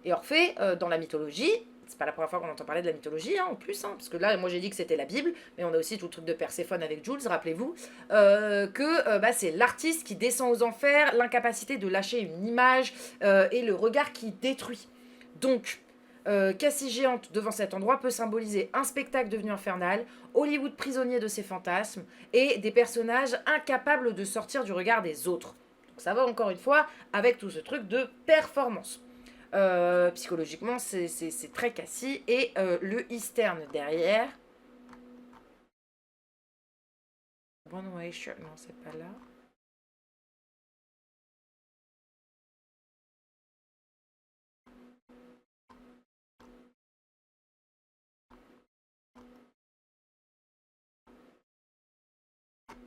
Et Orphée, dans la mythologie, c'est pas la première fois qu'on entend parler de la mythologie, hein, en plus, hein, parce que là, moi j'ai dit que c'était la Bible, mais on a aussi tout le truc de Perséphone avec Jules, rappelez-vous, c'est l'artiste qui descend aux enfers, l'incapacité de lâcher une image et le regard qui détruit. Donc, Cassie géante devant cet endroit peut symboliser un spectacle devenu infernal, Hollywood prisonnier de ses fantasmes et des personnages incapables de sortir du regard des autres. Donc ça va encore une fois avec tout ce truc de performance. Psychologiquement, c'est très Cassie. Et le Eastern derrière. One Way Shirt, non, c'est pas là.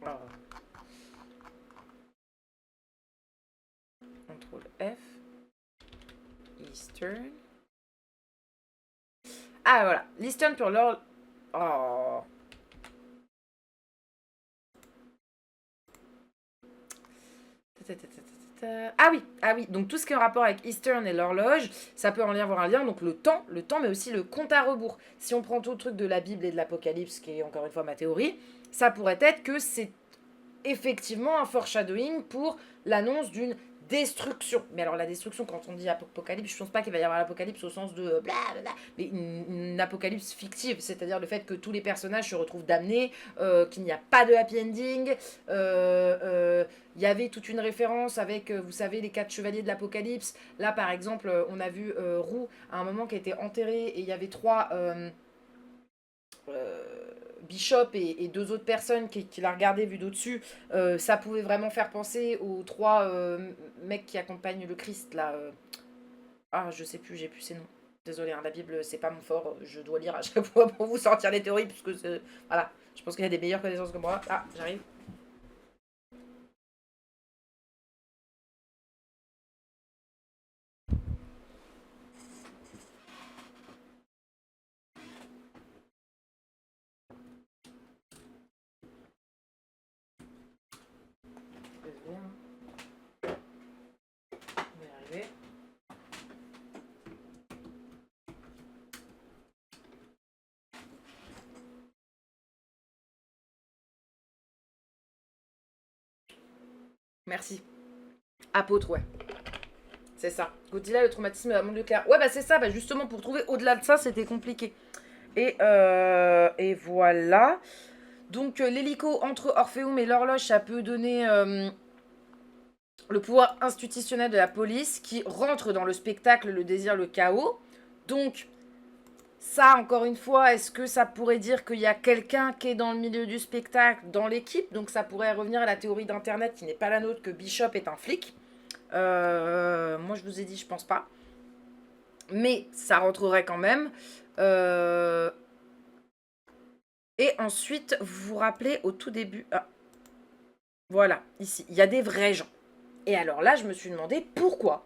Oh. Contrôle F. Eastern. Ah voilà, l'Eastern pour l'or. Oh. Ah oui, donc tout ce qui est en rapport avec Eastern et l'horloge, ça peut en lien avoir un lien, donc le temps, mais aussi le compte à rebours. Si on prend tout le truc de la Bible et de l'Apocalypse, qui est encore une fois ma théorie, ça pourrait être que c'est effectivement un foreshadowing pour l'annonce d'une destruction. Mais alors la destruction, quand on dit apocalypse, je pense pas qu'il va y avoir l'apocalypse au sens de blablabla, mais une apocalypse fictive, c'est-à-dire le fait que tous les personnages se retrouvent damnés, qu'il n'y a pas de happy ending. Il y avait toute une référence avec, vous savez, les 4 chevaliers de l'apocalypse. Là, par exemple, on a vu Roux à un moment qui a été enterré et il y avait 3... Bishop et 2 autres personnes qui la regardaient vu d'au-dessus, ça pouvait vraiment faire penser aux 3 mecs qui accompagnent le Christ là. Ah, je sais plus, j'ai plus ces noms. Désolée, hein, la Bible c'est pas mon fort, je dois lire à chaque fois pour vous sortir les théories, puisque voilà, je pense qu'il y a des meilleures connaissances que moi. Ah, j'arrive. Désolée, hein. On va y arriver. Merci. Apôtre, ouais. C'est ça. Godzilla, le traumatisme de la bombe nucléaire. Ouais, bah c'est ça. Bah justement, pour trouver au-delà de ça, c'était compliqué. Et voilà. Donc, l'hélico entre Orpheum et l'horloge, ça peut donner le pouvoir institutionnel de la police qui rentre dans le spectacle, le désir, le chaos. Donc, ça, encore une fois, est-ce que ça pourrait dire qu'il y a quelqu'un qui est dans le milieu du spectacle, dans l'équipe? Donc, ça pourrait revenir à la théorie d'Internet qui n'est pas la nôtre, que Bishop est un flic. Moi, je vous ai dit, je pense pas. Mais ça rentrerait quand même. Et ensuite, vous vous rappelez au tout début... Ah, voilà, ici, il y a des vrais gens. Et alors là, je me suis demandé pourquoi,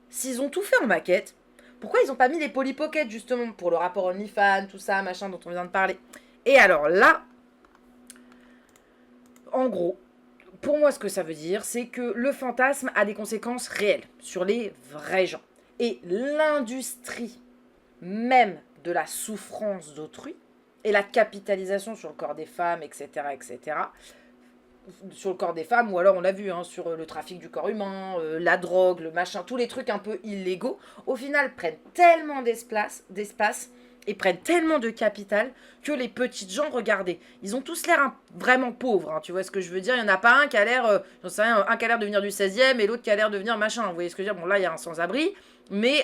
s'ils ont tout fait en maquette, pourquoi ils n'ont pas mis les Polly Pocket justement pour le rapport OnlyFans, tout ça, machin dont on vient de parler. Et alors là, en gros, pour moi, ce que ça veut dire, c'est que le fantasme a des conséquences réelles sur les vrais gens. Et l'industrie même de la souffrance d'autrui et la capitalisation sur le corps des femmes, etc., sur le corps des femmes, ou alors on l'a vu hein, sur le trafic du corps humain, la drogue, le machin, tous les trucs un peu illégaux, au final prennent tellement d'espace et prennent tellement de capital que les petites gens, regardez, ils ont tous l'air vraiment pauvres, hein, tu vois ce que je veux dire, il n'y en a pas un qui a l'air, j'en sais rien, un qui a l'air de venir du 16e et l'autre qui a l'air de venir machin, vous voyez ce que je veux dire, bon là il y a un sans-abri, mais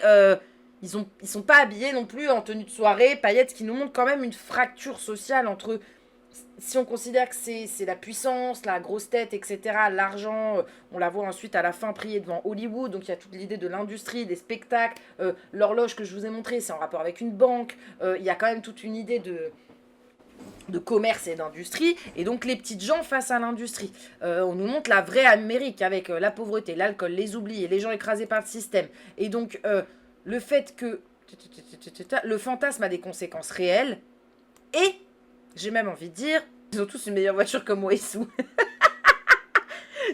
ils sont pas habillés non plus en tenue de soirée, paillettes, ce qui nous montre quand même une fracture sociale entre si on considère que c'est la puissance, la grosse tête, etc., l'argent, on la voit ensuite à la fin prier devant Hollywood, donc il y a toute l'idée de l'industrie, des spectacles, l'horloge que je vous ai montré, c'est en rapport avec une banque, il y a quand même toute une idée de commerce et d'industrie, et donc les petites gens face à l'industrie. On nous montre la vraie Amérique avec la pauvreté, l'alcool, les oublis, et les gens écrasés par le système. Et donc le fait que le fantasme a des conséquences réelles, et j'ai même envie de dire, ils ont tous une meilleure voiture que moi et Sue.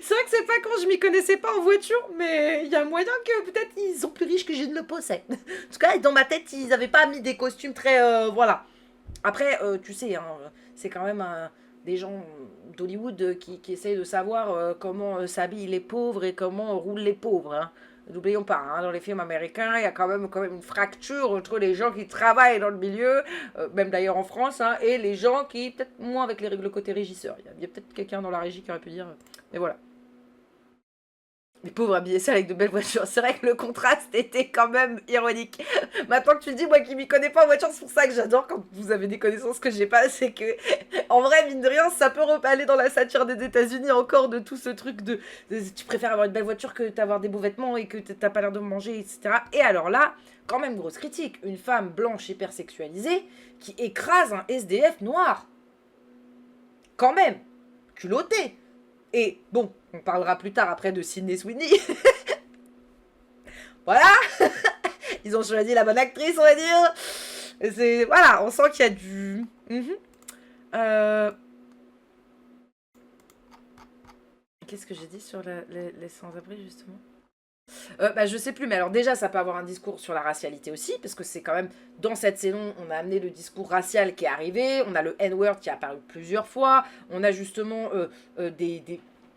C'est vrai que c'est pas quand je m'y connaissais pas en voiture, mais il y a moyen que peut-être ils sont plus riches que je ne le possède. En tout cas, dans ma tête, ils avaient pas mis des costumes très... voilà. Après, tu sais, hein, c'est quand même des gens d'Hollywood qui essayent de savoir comment s'habillent les pauvres et comment roulent les pauvres. Hein. N'oublions pas, hein, dans les films américains, il y a quand même une fracture entre les gens qui travaillent dans le milieu, même d'ailleurs en France, hein, et les gens qui, peut-être moins avec le côté régisseur. Il y a peut-être quelqu'un dans la régie qui aurait pu dire... mais voilà. Les pauvres habillés sales avec de belles voitures. C'est vrai que le contraste était quand même ironique. Maintenant que tu le dis, moi qui m'y connais pas en voiture, c'est pour ça que j'adore quand vous avez des connaissances que j'ai pas. C'est que, en vrai, mine de rien, ça peut aller dans la satire des États-Unis encore de tout ce truc de tu préfères avoir une belle voiture que d'avoir des beaux vêtements et que t'as pas l'air de manger, etc. Et alors là, quand même grosse critique. Une femme blanche hypersexualisée qui écrase un SDF noir. Quand même. Culotté. Et bon, on parlera plus tard après de Sydney Sweeney. Voilà. Ils ont choisi la bonne actrice, on va dire. C'est voilà, on sent qu'il y a du... Qu'est-ce que j'ai dit sur les sans-abri, justement je sais plus, mais alors déjà, ça peut avoir un discours sur la racialité aussi, parce que c'est quand même, dans cette saison, on a amené le discours racial qui est arrivé, on a le N-word qui est apparu plusieurs fois, on a justement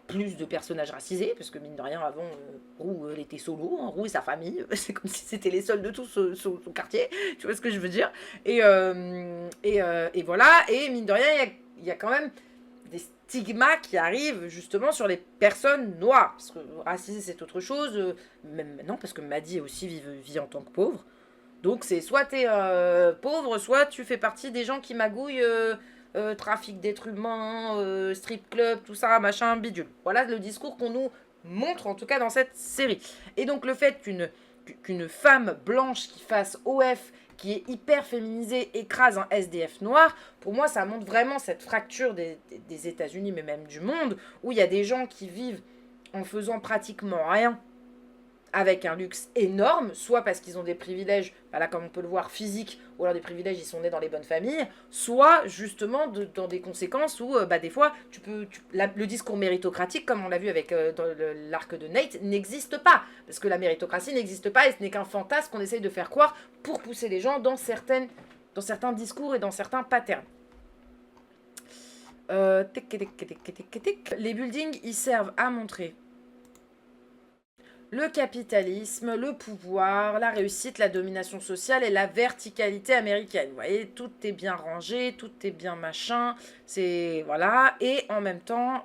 plus de personnages racisés, parce que mine de rien, avant, Roux, elle était solo, hein, Roux et sa famille, c'est comme si c'était les seuls de tout son quartier, tu vois ce que je veux dire, et voilà, et mine de rien, il y a quand même des stigmas qui arrivent justement sur les personnes noires. Parce que racisé, c'est autre chose. Même maintenant, parce que Maddie aussi vit en tant que pauvre. Donc c'est soit t'es pauvre, soit tu fais partie des gens qui magouillent trafic d'êtres humains, strip club, tout ça, machin, bidule. Voilà le discours qu'on nous montre, en tout cas dans cette série. Et donc le fait qu'une femme blanche qui fasse OF, qui est hyper féminisée, écrase un SDF noir, pour moi, ça montre vraiment cette fracture des États-Unis, mais même du monde, où il y a des gens qui vivent en faisant pratiquement rien, avec un luxe énorme, soit parce qu'ils ont des privilèges, là comme on peut le voir, physiques, ou alors des privilèges, ils sont nés dans les bonnes familles, soit justement dans des conséquences où des fois, le discours méritocratique, comme on l'a vu avec dans l'arc de Nate, n'existe pas, parce que la méritocratie n'existe pas, et ce n'est qu'un fantasme qu'on essaye de faire croire pour pousser les gens dans certains discours et dans certains patterns. Les buildings, ils servent à montrer le capitalisme, le pouvoir, la réussite, la domination sociale et la verticalité américaine. Vous voyez, tout est bien rangé, tout est bien machin, c'est... voilà. Et en même temps,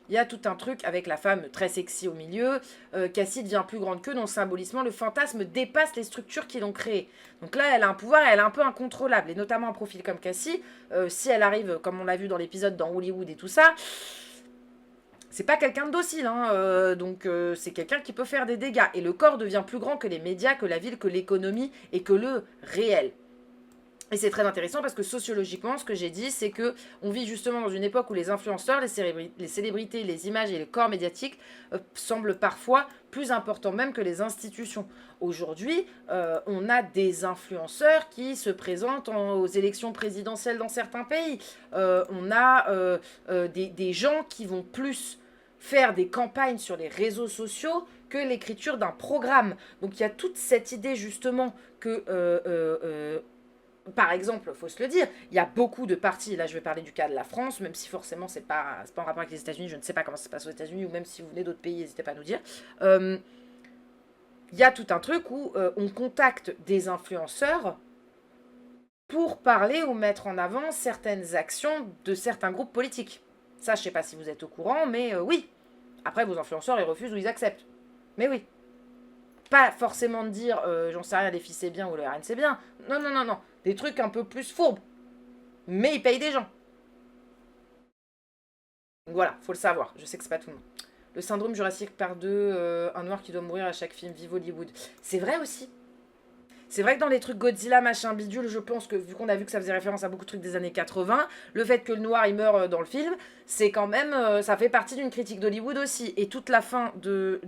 il y a tout un truc avec la femme très sexy au milieu. Cassie devient plus grande qu'eux, donc symboliquement, le fantasme dépasse les structures qui l'ont créé. Donc là, elle a un pouvoir et elle est un peu incontrôlable. Et notamment un profil comme Cassie, si elle arrive, comme on l'a vu dans l'épisode dans Hollywood et tout ça... c'est pas quelqu'un de docile, hein, donc c'est quelqu'un qui peut faire des dégâts. Et le corps devient plus grand que les médias, que la ville, que l'économie et que le réel. Et c'est très intéressant parce que sociologiquement, ce que j'ai dit, c'est que on vit justement dans une époque où les influenceurs, les célébrités, les images et les corps médiatiques semblent parfois plus importants même que les institutions. Aujourd'hui, on a des influenceurs qui se présentent aux élections présidentielles dans certains pays. On a des gens qui vont plus faire des campagnes sur les réseaux sociaux que l'écriture d'un programme. Donc il y a toute cette idée justement que... par exemple, il faut se le dire, il y a beaucoup de partis, là je vais parler du cas de la France, même si forcément c'est pas en rapport avec les États-Unis, je ne sais pas comment ça se passe aux États-Unis, ou même si vous venez d'autres pays, n'hésitez pas à nous dire. Il y a tout un truc où on contacte des influenceurs pour parler ou mettre en avant certaines actions de certains groupes politiques. Ça, je ne sais pas si vous êtes au courant, mais oui. Après, vos influenceurs, ils refusent ou ils acceptent. Mais oui. Pas forcément de dire, j'en sais rien, les filles c'est bien ou le RN c'est bien. Non, non, non, non. Des trucs un peu plus fourbes. Mais ils payent des gens. Donc voilà, faut le savoir. Je sais que c'est pas tout le monde. Le syndrome Jurassic Park 2, un noir qui doit mourir à chaque film, vive Hollywood. C'est vrai aussi. C'est vrai que dans les trucs Godzilla, machin, bidule, je pense que, vu qu'on a vu que ça faisait référence à beaucoup de trucs des années 80, le fait que le noir, il meurt dans le film, c'est quand même... ça fait partie d'une critique d'Hollywood aussi. Et toute la fin que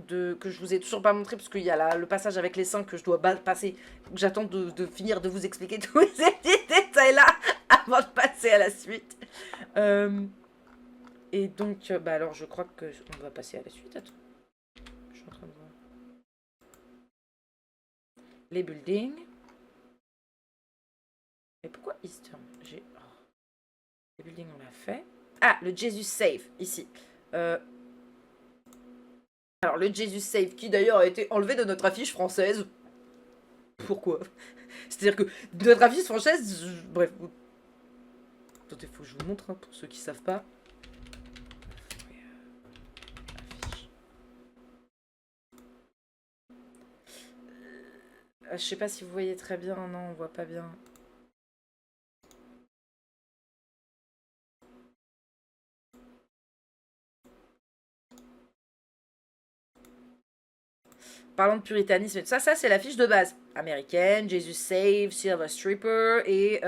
je vous ai toujours pas montré, parce qu'il y a le passage avec les seins que je dois passer, j'attends de finir de vous expliquer tous ces petits détails-là avant de passer à la suite. Et donc, bah alors je crois que on va passer à la suite. Attends, je suis en train de voir. Les buildings. Mais pourquoi Eastern? Les buildings, on l'a fait. Ah, le Jesus Save, ici. Alors, le Jesus Save, qui d'ailleurs a été enlevé de notre affiche française. Pourquoi? C'est-à-dire que de notre affiche française, bref. Attendez, faut que je vous montre, hein, pour ceux qui savent pas. Je sais pas si vous voyez très bien. Non, on voit pas bien. Parlons de puritanisme et tout ça, c'est la fiche de base. Américaine, Jesus Save, Silver Stripper et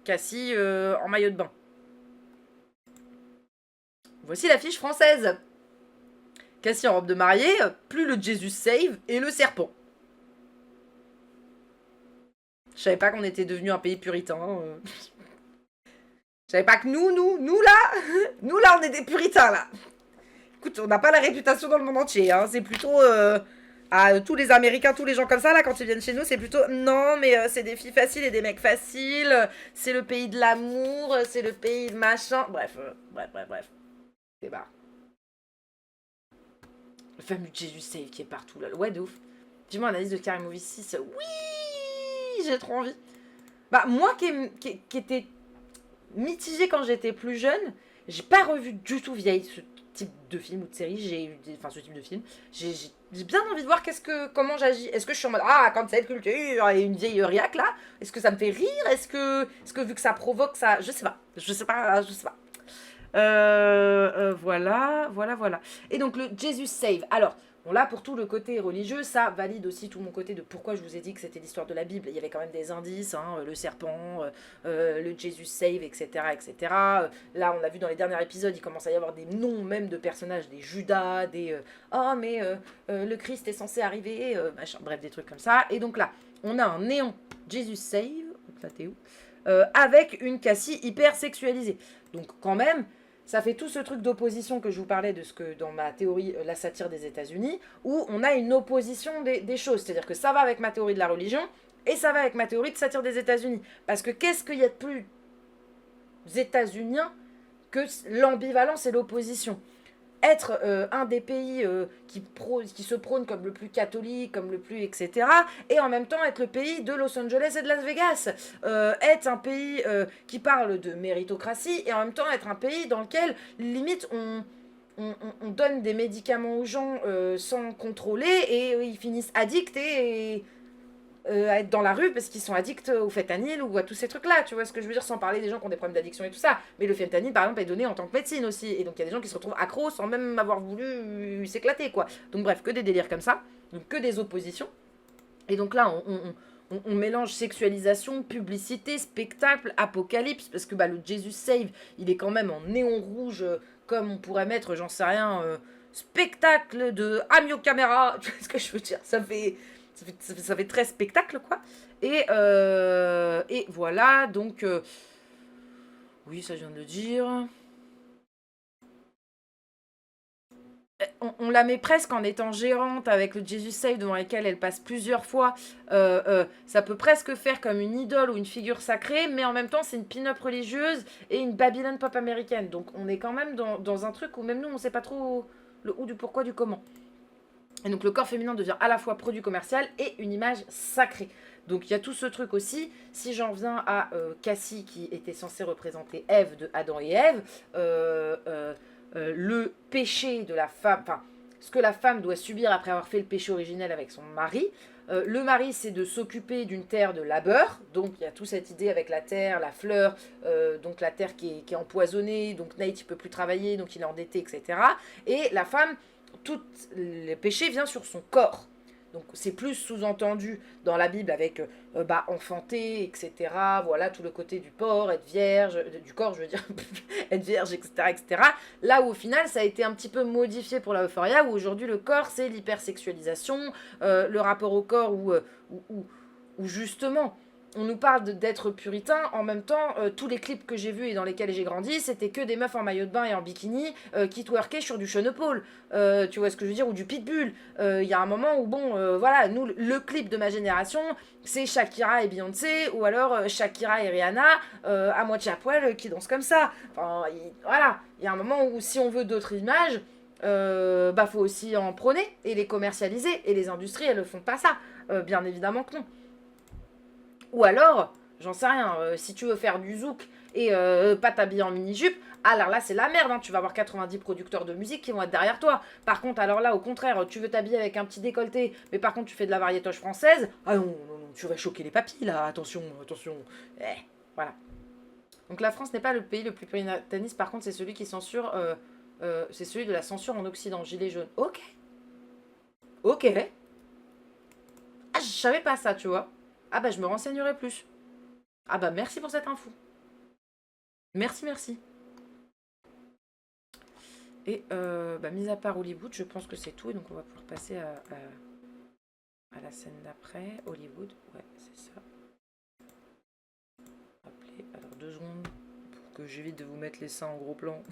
Cassie en maillot de bain. Voici la fiche française. Cassie en robe de mariée, plus le Jesus Save et le serpent. Je savais pas qu'on était devenu un pays puritain. Je savais pas que nous là, on est des puritains là. Écoute, on n'a pas la réputation dans le monde entier, hein. C'est plutôt tous les Américains, tous les gens comme ça là, quand ils viennent chez nous, c'est plutôt non, mais c'est des filles faciles et des mecs faciles. C'est le pays de l'amour, c'est le pays de machin. Bref. C'est barre. Le fameux Jesus Save qui est partout là. Ouais, de ouf. Dis-moi, analyse de Scary Movie 6. Oui, j'ai trop envie. Bah, moi qui était mitigée quand j'étais plus jeune, j'ai pas revu du tout vieille ce type de film ou de série. Enfin, ce type de film. J'ai bien envie de voir comment j'agis. Est-ce que je suis en mode quand cette culture et une vieille riaque là, est-ce que ça me fait rire? Est-ce que vu que ça provoque ça, je sais pas. Voilà. Et donc le Jesus Save. Alors, bon là pour tout le côté religieux, ça valide aussi tout mon côté de pourquoi je vous ai dit que c'était l'histoire de la Bible. Il y avait quand même des indices, hein, le serpent, le Jesus Save, etc. Là, on a vu dans les derniers épisodes, il commence à y avoir des noms même de personnages, des Judas, des le Christ est censé arriver, machin, bref, des trucs comme ça. Et donc là, on a un néon Jesus Save, donc là t'es où, avec une Cassie hyper sexualisée. Donc quand même, ça fait tout ce truc d'opposition que je vous parlais de ce que dans ma théorie, la satire des États-Unis, où on a une opposition des choses. C'est-à-dire que ça va avec ma théorie de la religion et ça va avec ma théorie de satire des États-Unis. Parce que qu'est-ce qu'il y a de plus états-unien que l'ambivalence et l'opposition? Être un des pays qui se prône comme le plus catholique, comme le plus etc. Et en même temps être le pays de Los Angeles et de Las Vegas. Être un pays qui parle de méritocratie et en même temps être un pays dans lequel limite on donne des médicaments aux gens sans contrôler et ils finissent addicts et à être dans la rue parce qu'ils sont addicts au fentanyl ou à tous ces trucs-là, tu vois ce que je veux dire, sans parler des gens qui ont des problèmes d'addiction et tout ça. Mais le fentanyl, par exemple, est donné en tant que médecine aussi. Et donc, il y a des gens qui se retrouvent accros sans même avoir voulu s'éclater, quoi. Donc, bref, que des délires comme ça. Donc, que des oppositions. Et donc là, on mélange sexualisation, publicité, spectacle, apocalypse, parce que le Jesus Save, il est quand même en néon rouge, comme on pourrait mettre, j'en sais rien, spectacle de Amio Caméra, tu vois ce que je veux dire, ça fait très spectacle, quoi. Et voilà, donc... oui, ça je viens de le dire. On la met presque en étant gérante avec le Jesus Save devant lequel elle passe plusieurs fois. Ça peut presque faire comme une idole ou une figure sacrée, mais en même temps c'est une pin-up religieuse et une Babylon pop américaine. Donc on est quand même dans un truc où même nous on sait pas trop le où, du pourquoi, du comment. Et donc le corps féminin devient à la fois produit commercial et une image sacrée. Donc il y a tout ce truc aussi. Si j'en viens à Cassie qui était censée représenter Ève de Adam et Ève, le péché de la femme, enfin ce que la femme doit subir après avoir fait le péché originel avec son mari. Le mari, c'est de s'occuper d'une terre de labeur, donc il y a toute cette idée avec la terre, la fleur, donc la terre qui est empoisonnée, donc Nate il peut plus travailler, donc il est endetté, etc. Et la femme, tout le péché vient sur son corps. Donc c'est plus sous-entendu dans la Bible avec enfanter, etc. Voilà, tout le côté du porc, être vierge, du corps je veux dire, être vierge, etc. Là où au final ça a été un petit peu modifié pour la Euphoria, où aujourd'hui le corps c'est l'hypersexualisation, le rapport au corps où justement on nous parle d'être puritain, en même temps, tous les clips que j'ai vus et dans lesquels j'ai grandi, c'était que des meufs en maillot de bain et en bikini qui twerkaient sur du Sean Paul, tu vois ce que je veux dire, ou du Pitbull. Il y a un moment où, bon, voilà, nous, le clip de ma génération, c'est Shakira et Beyoncé, ou alors Shakira et Rihanna à moitié à poil qui dansent comme ça. Enfin, voilà, il y a un moment où si on veut d'autres images, bah faut aussi en prôner et les commercialiser, et les industries, elles ne font pas ça, bien évidemment que non. Ou alors, j'en sais rien, si tu veux faire du zouk et pas t'habiller en mini-jupe, alors là c'est la merde, hein. Tu vas avoir 90 producteurs de musique qui vont être derrière toi. Par contre, alors là, au contraire, tu veux t'habiller avec un petit décolleté, mais par contre tu fais de la variétoche française, ah non, non, non, tu vas choquer les papilles là, attention, attention. Eh, voilà. Donc la France n'est pas le pays le plus puritaniste, par contre c'est celui qui censure, c'est celui de la censure en Occident, gilet jaune. Ok, ok. Ah, je savais pas ça, tu vois. Ah bah je me renseignerai plus. Ah bah merci pour cette info. Merci, merci. Et bah, mis à part Hollywood, je pense que c'est tout. Et donc on va pouvoir passer à la scène d'après. Hollywood, ouais, c'est ça. Rappelez, alors 2 secondes pour que j'évite de vous mettre les seins en gros plan.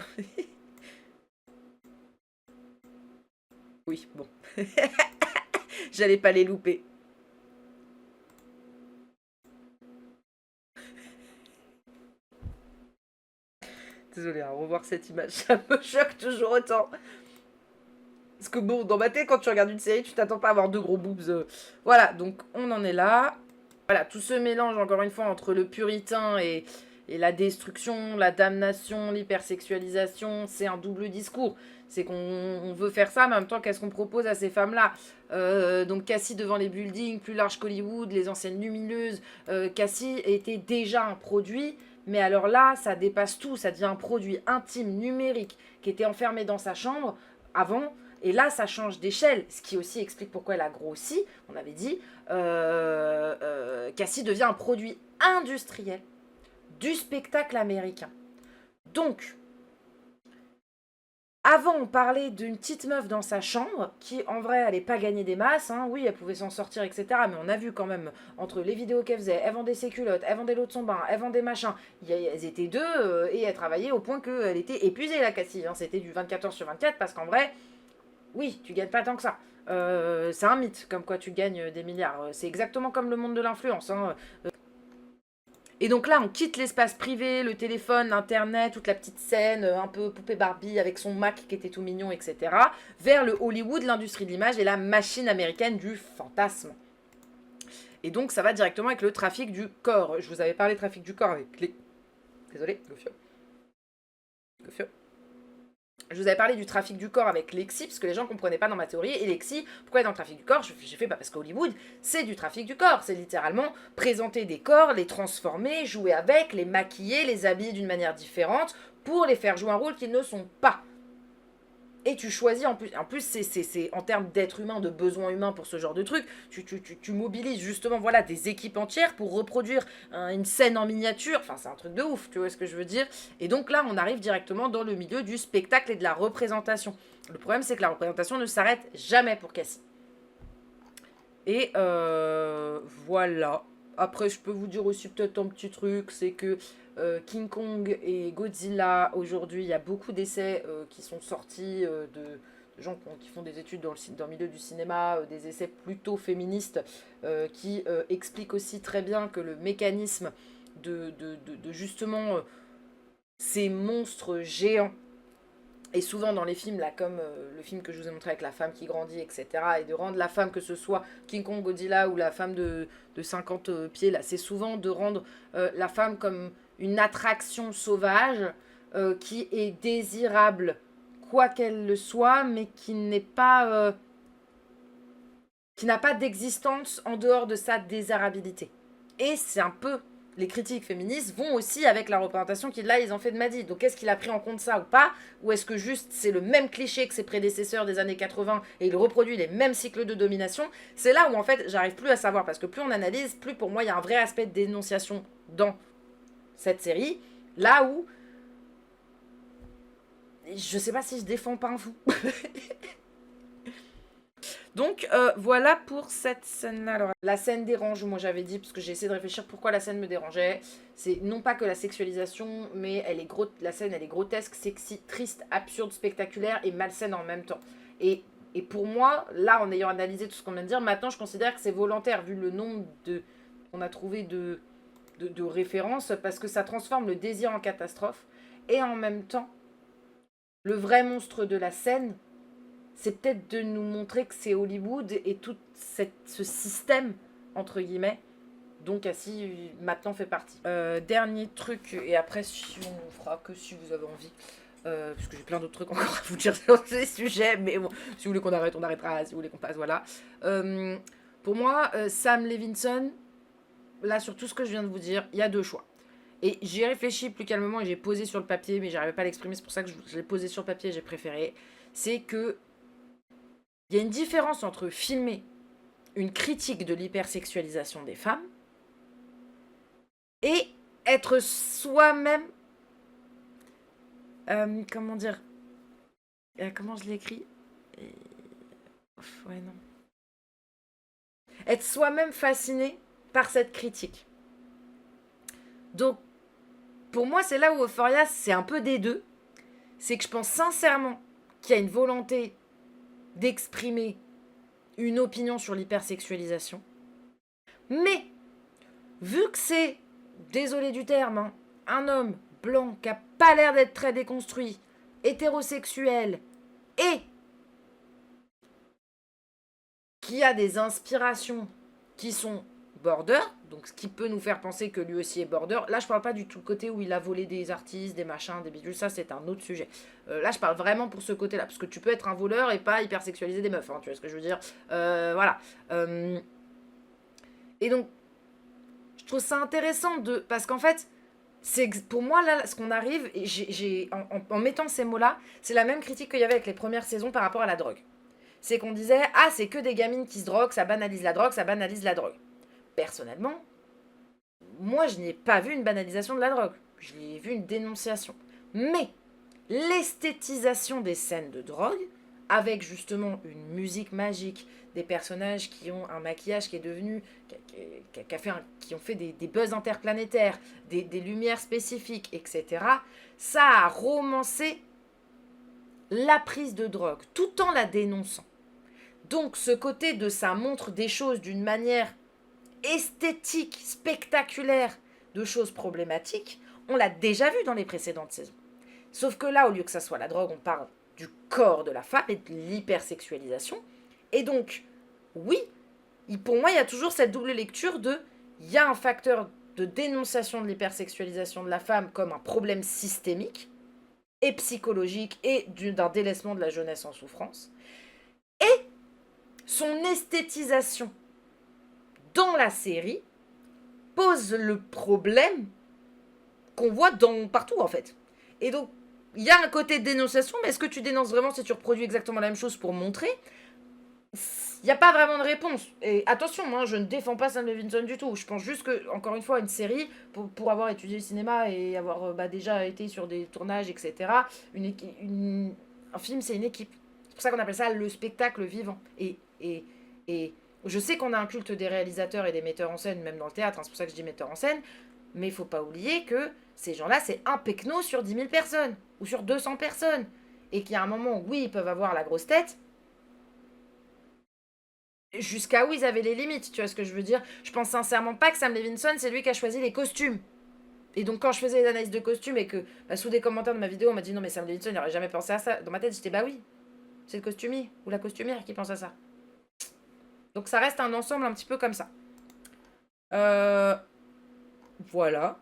Oui, bon. J'allais pas les louper. Désolée, hein, revoir cette image, ça me choque toujours autant. Parce que bon, dans ma tête, quand tu regardes une série, tu t'attends pas à avoir 2 gros boobs. Voilà, donc on en est là. Voilà, tout ce mélange, encore une fois, entre le puritain et la destruction, la damnation, l'hypersexualisation, c'est un double discours. C'est qu'on veut faire ça, mais en même temps, qu'est-ce qu'on propose à ces femmes-là? Donc Cassie devant les buildings, plus large qu'Hollywood, les anciennes lumineuses. Cassie était déjà un produit, mais alors là, ça dépasse tout. Ça devient un produit intime, numérique, qui était enfermé dans sa chambre avant. Et là, ça change d'échelle, ce qui aussi explique pourquoi elle a grossi, on avait dit. Cassie devient un produit industriel du spectacle américain. Donc, avant, on parlait d'une petite meuf dans sa chambre qui, en vrai, allait pas gagner des masses. Hein. Oui, elle pouvait s'en sortir, etc. Mais on a vu quand même, entre les vidéos qu'elle faisait, elle vendait ses culottes, elle vendait l'eau de son bain, elle vendait machin. Elles étaient deux et elle travaillait au point qu'elle était épuisée, la Cassie. Hein. C'était du 24 heures sur 24 parce qu'en vrai, oui, tu gagnes pas tant que ça. C'est un mythe, comme quoi tu gagnes des milliards. C'est exactement comme le monde de l'influence. Hein. Et donc là, on quitte l'espace privé, le téléphone, l'internet, toute la petite scène, un peu poupée Barbie avec son Mac qui était tout mignon, etc. Vers le Hollywood, l'industrie de l'image et la machine américaine du fantasme. Et donc ça va directement avec le trafic du corps. Je vous avais parlé de trafic du corps avec les... Désolé, Gofio. Je vous avais parlé du trafic du corps avec Lexi, parce que les gens ne comprenaient pas dans ma théorie. Et Lexi, pourquoi elle est dans le trafic du corps? J'ai fait, parce qu'Hollywood, c'est du trafic du corps. C'est littéralement présenter des corps, les transformer, jouer avec, les maquiller, les habiller d'une manière différente, pour les faire jouer un rôle qu'ils ne sont pas. Et tu choisis, en plus c'est en termes d'être humain, de besoins humains pour ce genre de truc, tu mobilises justement voilà, des équipes entières pour reproduire une scène en miniature, enfin c'est un truc de ouf, tu vois ce que je veux dire. Et donc là on arrive directement dans le milieu du spectacle et de la représentation. Le problème c'est que la représentation ne s'arrête jamais pour Cassie. Et voilà. Après, je peux vous dire aussi peut-être un petit truc, c'est que King Kong et Godzilla, aujourd'hui, il y a beaucoup d'essais qui sont sortis de gens qui font des études dans le milieu du cinéma, des essais plutôt féministes, qui expliquent aussi très bien que le mécanisme de justement ces monstres géants, et souvent dans les films, là, comme le film que je vous ai montré avec la femme qui grandit, etc., et de rendre la femme, que ce soit King Kong, Godzilla ou la femme de 50 pieds, là, c'est souvent de rendre la femme comme une attraction sauvage qui est désirable, quoi qu'elle le soit, mais qui n'est pas... qui n'a pas d'existence en dehors de sa désirabilité. Et c'est un peu... Les critiques féministes vont aussi avec la représentation qu'il a, ils ont fait de Maddy. Donc est-ce qu'il a pris en compte ça ou pas? Ou est-ce que juste c'est le même cliché que ses prédécesseurs des années 80 et il reproduit les mêmes cycles de domination? C'est là où en fait j'arrive plus à savoir, parce que plus on analyse, plus pour moi il y a un vrai aspect de dénonciation dans cette série. Là où je sais pas si je défends pas un fou. Donc voilà pour cette scène-là. Alors, la scène dérange, moi j'avais dit, parce que j'ai essayé de réfléchir pourquoi la scène me dérangeait. C'est non pas que la sexualisation, mais la scène elle est grotesque, sexy, triste, absurde, spectaculaire et malsaine en même temps. Et pour moi, là en ayant analysé tout ce qu'on vient de dire, maintenant je considère que c'est volontaire vu le nombre qu'on a trouvé de références, parce que ça transforme le désir en catastrophe. Et en même temps, le vrai monstre de la scène, c'est peut-être de nous montrer que c'est Hollywood et tout ce système, entre guillemets, dont Cassie maintenant fait partie. Dernier truc, et après si on fera que si vous avez envie, parce que j'ai plein d'autres trucs encore à vous dire sur ces sujets, mais bon, si vous voulez qu'on arrête, on arrêtera, si vous voulez qu'on passe, voilà. Pour moi, Sam Levinson, là sur tout ce que je viens de vous dire, il y a deux choix. Et j'ai réfléchi plus calmement et j'ai posé sur le papier, mais j'arrivais pas à l'exprimer, c'est pour ça que je l'ai posé sur le papier et j'ai préféré. C'est que il y a une différence entre filmer une critique de l'hypersexualisation des femmes et être soi-même... comment dire comment je l'écris ouais, non. Être soi-même fasciné par cette critique. Donc, pour moi, c'est là où Euphoria, c'est un peu des deux. C'est que je pense sincèrement qu'il y a une volonté d'exprimer une opinion sur l'hypersexualisation. Mais, vu que c'est, désolé du terme, hein, un homme blanc qui a pas l'air d'être très déconstruit, hétérosexuel, et qui a des inspirations qui sont border, donc ce qui peut nous faire penser que lui aussi est border. Là, je parle pas du tout le côté où il a volé des artistes, des machins, des bidules, ça c'est un autre sujet. Là, je parle vraiment pour ce côté-là, parce que tu peux être un voleur et pas hypersexualiser des meufs, hein, tu vois ce que je veux dire. Voilà. Et donc, je trouve ça intéressant parce qu'en fait, c'est pour moi là ce qu'on arrive, et en mettant ces mots-là, c'est la même critique qu'il y avait avec les premières saisons par rapport à la drogue. C'est qu'on disait ah c'est que des gamines qui se droguent, ça banalise la drogue, ça banalise la drogue. Personnellement, moi je n'ai pas vu une banalisation de la drogue, je l'ai vu une dénonciation. Mais l'esthétisation des scènes de drogue, avec justement une musique magique, des personnages qui ont un maquillage qui est devenu, qui ont fait des buzz interplanétaires, des lumières spécifiques, etc., ça a romancé la prise de drogue, tout en la dénonçant. Donc ce côté de ça montre des choses d'une manière esthétique, spectaculaire, de choses problématiques, on l'a déjà vu dans les précédentes saisons. Sauf que là, au lieu que ça soit la drogue, on parle du corps de la femme et de l'hypersexualisation. Et donc, oui, pour moi, il y a toujours cette double lecture de... Il y a un facteur de dénonciation de l'hypersexualisation de la femme comme un problème systémique et psychologique et d'un délaissement de la jeunesse en souffrance. Et son esthétisation dans la série pose le problème qu'on voit partout en fait. Et donc, il y a un côté de dénonciation, mais est-ce que tu dénonces vraiment si tu reproduis exactement la même chose pour montrer ? Il n'y a pas vraiment de réponse. Et attention, moi, je ne défends pas Sam Levinson du tout. Je pense juste que, encore une fois, une série, pour avoir étudié le cinéma et avoir déjà été sur des tournages, etc., un film, c'est une équipe. C'est pour ça qu'on appelle ça le spectacle vivant. Et je sais qu'on a un culte des réalisateurs et des metteurs en scène, même dans le théâtre, hein, c'est pour ça que je dis metteurs en scène, mais il ne faut pas oublier que ces gens-là, c'est un pecno sur 10 000 personnes, ou sur 200 personnes. Et qu'il y a un moment où, oui, ils peuvent avoir la grosse tête, jusqu'à où ils avaient les limites, tu vois ce que je veux dire. Je pense sincèrement pas que Sam Levinson, c'est lui qui a choisi les costumes. Et donc quand je faisais les analyses de costumes et que sous des commentaires de ma vidéo, on m'a dit non mais Sam Levinson, il n'aurait jamais pensé à ça. Dans ma tête, j'étais bah oui, c'est le costumier ou la costumière qui pense à ça. Donc ça reste un ensemble un petit peu comme ça. Voilà.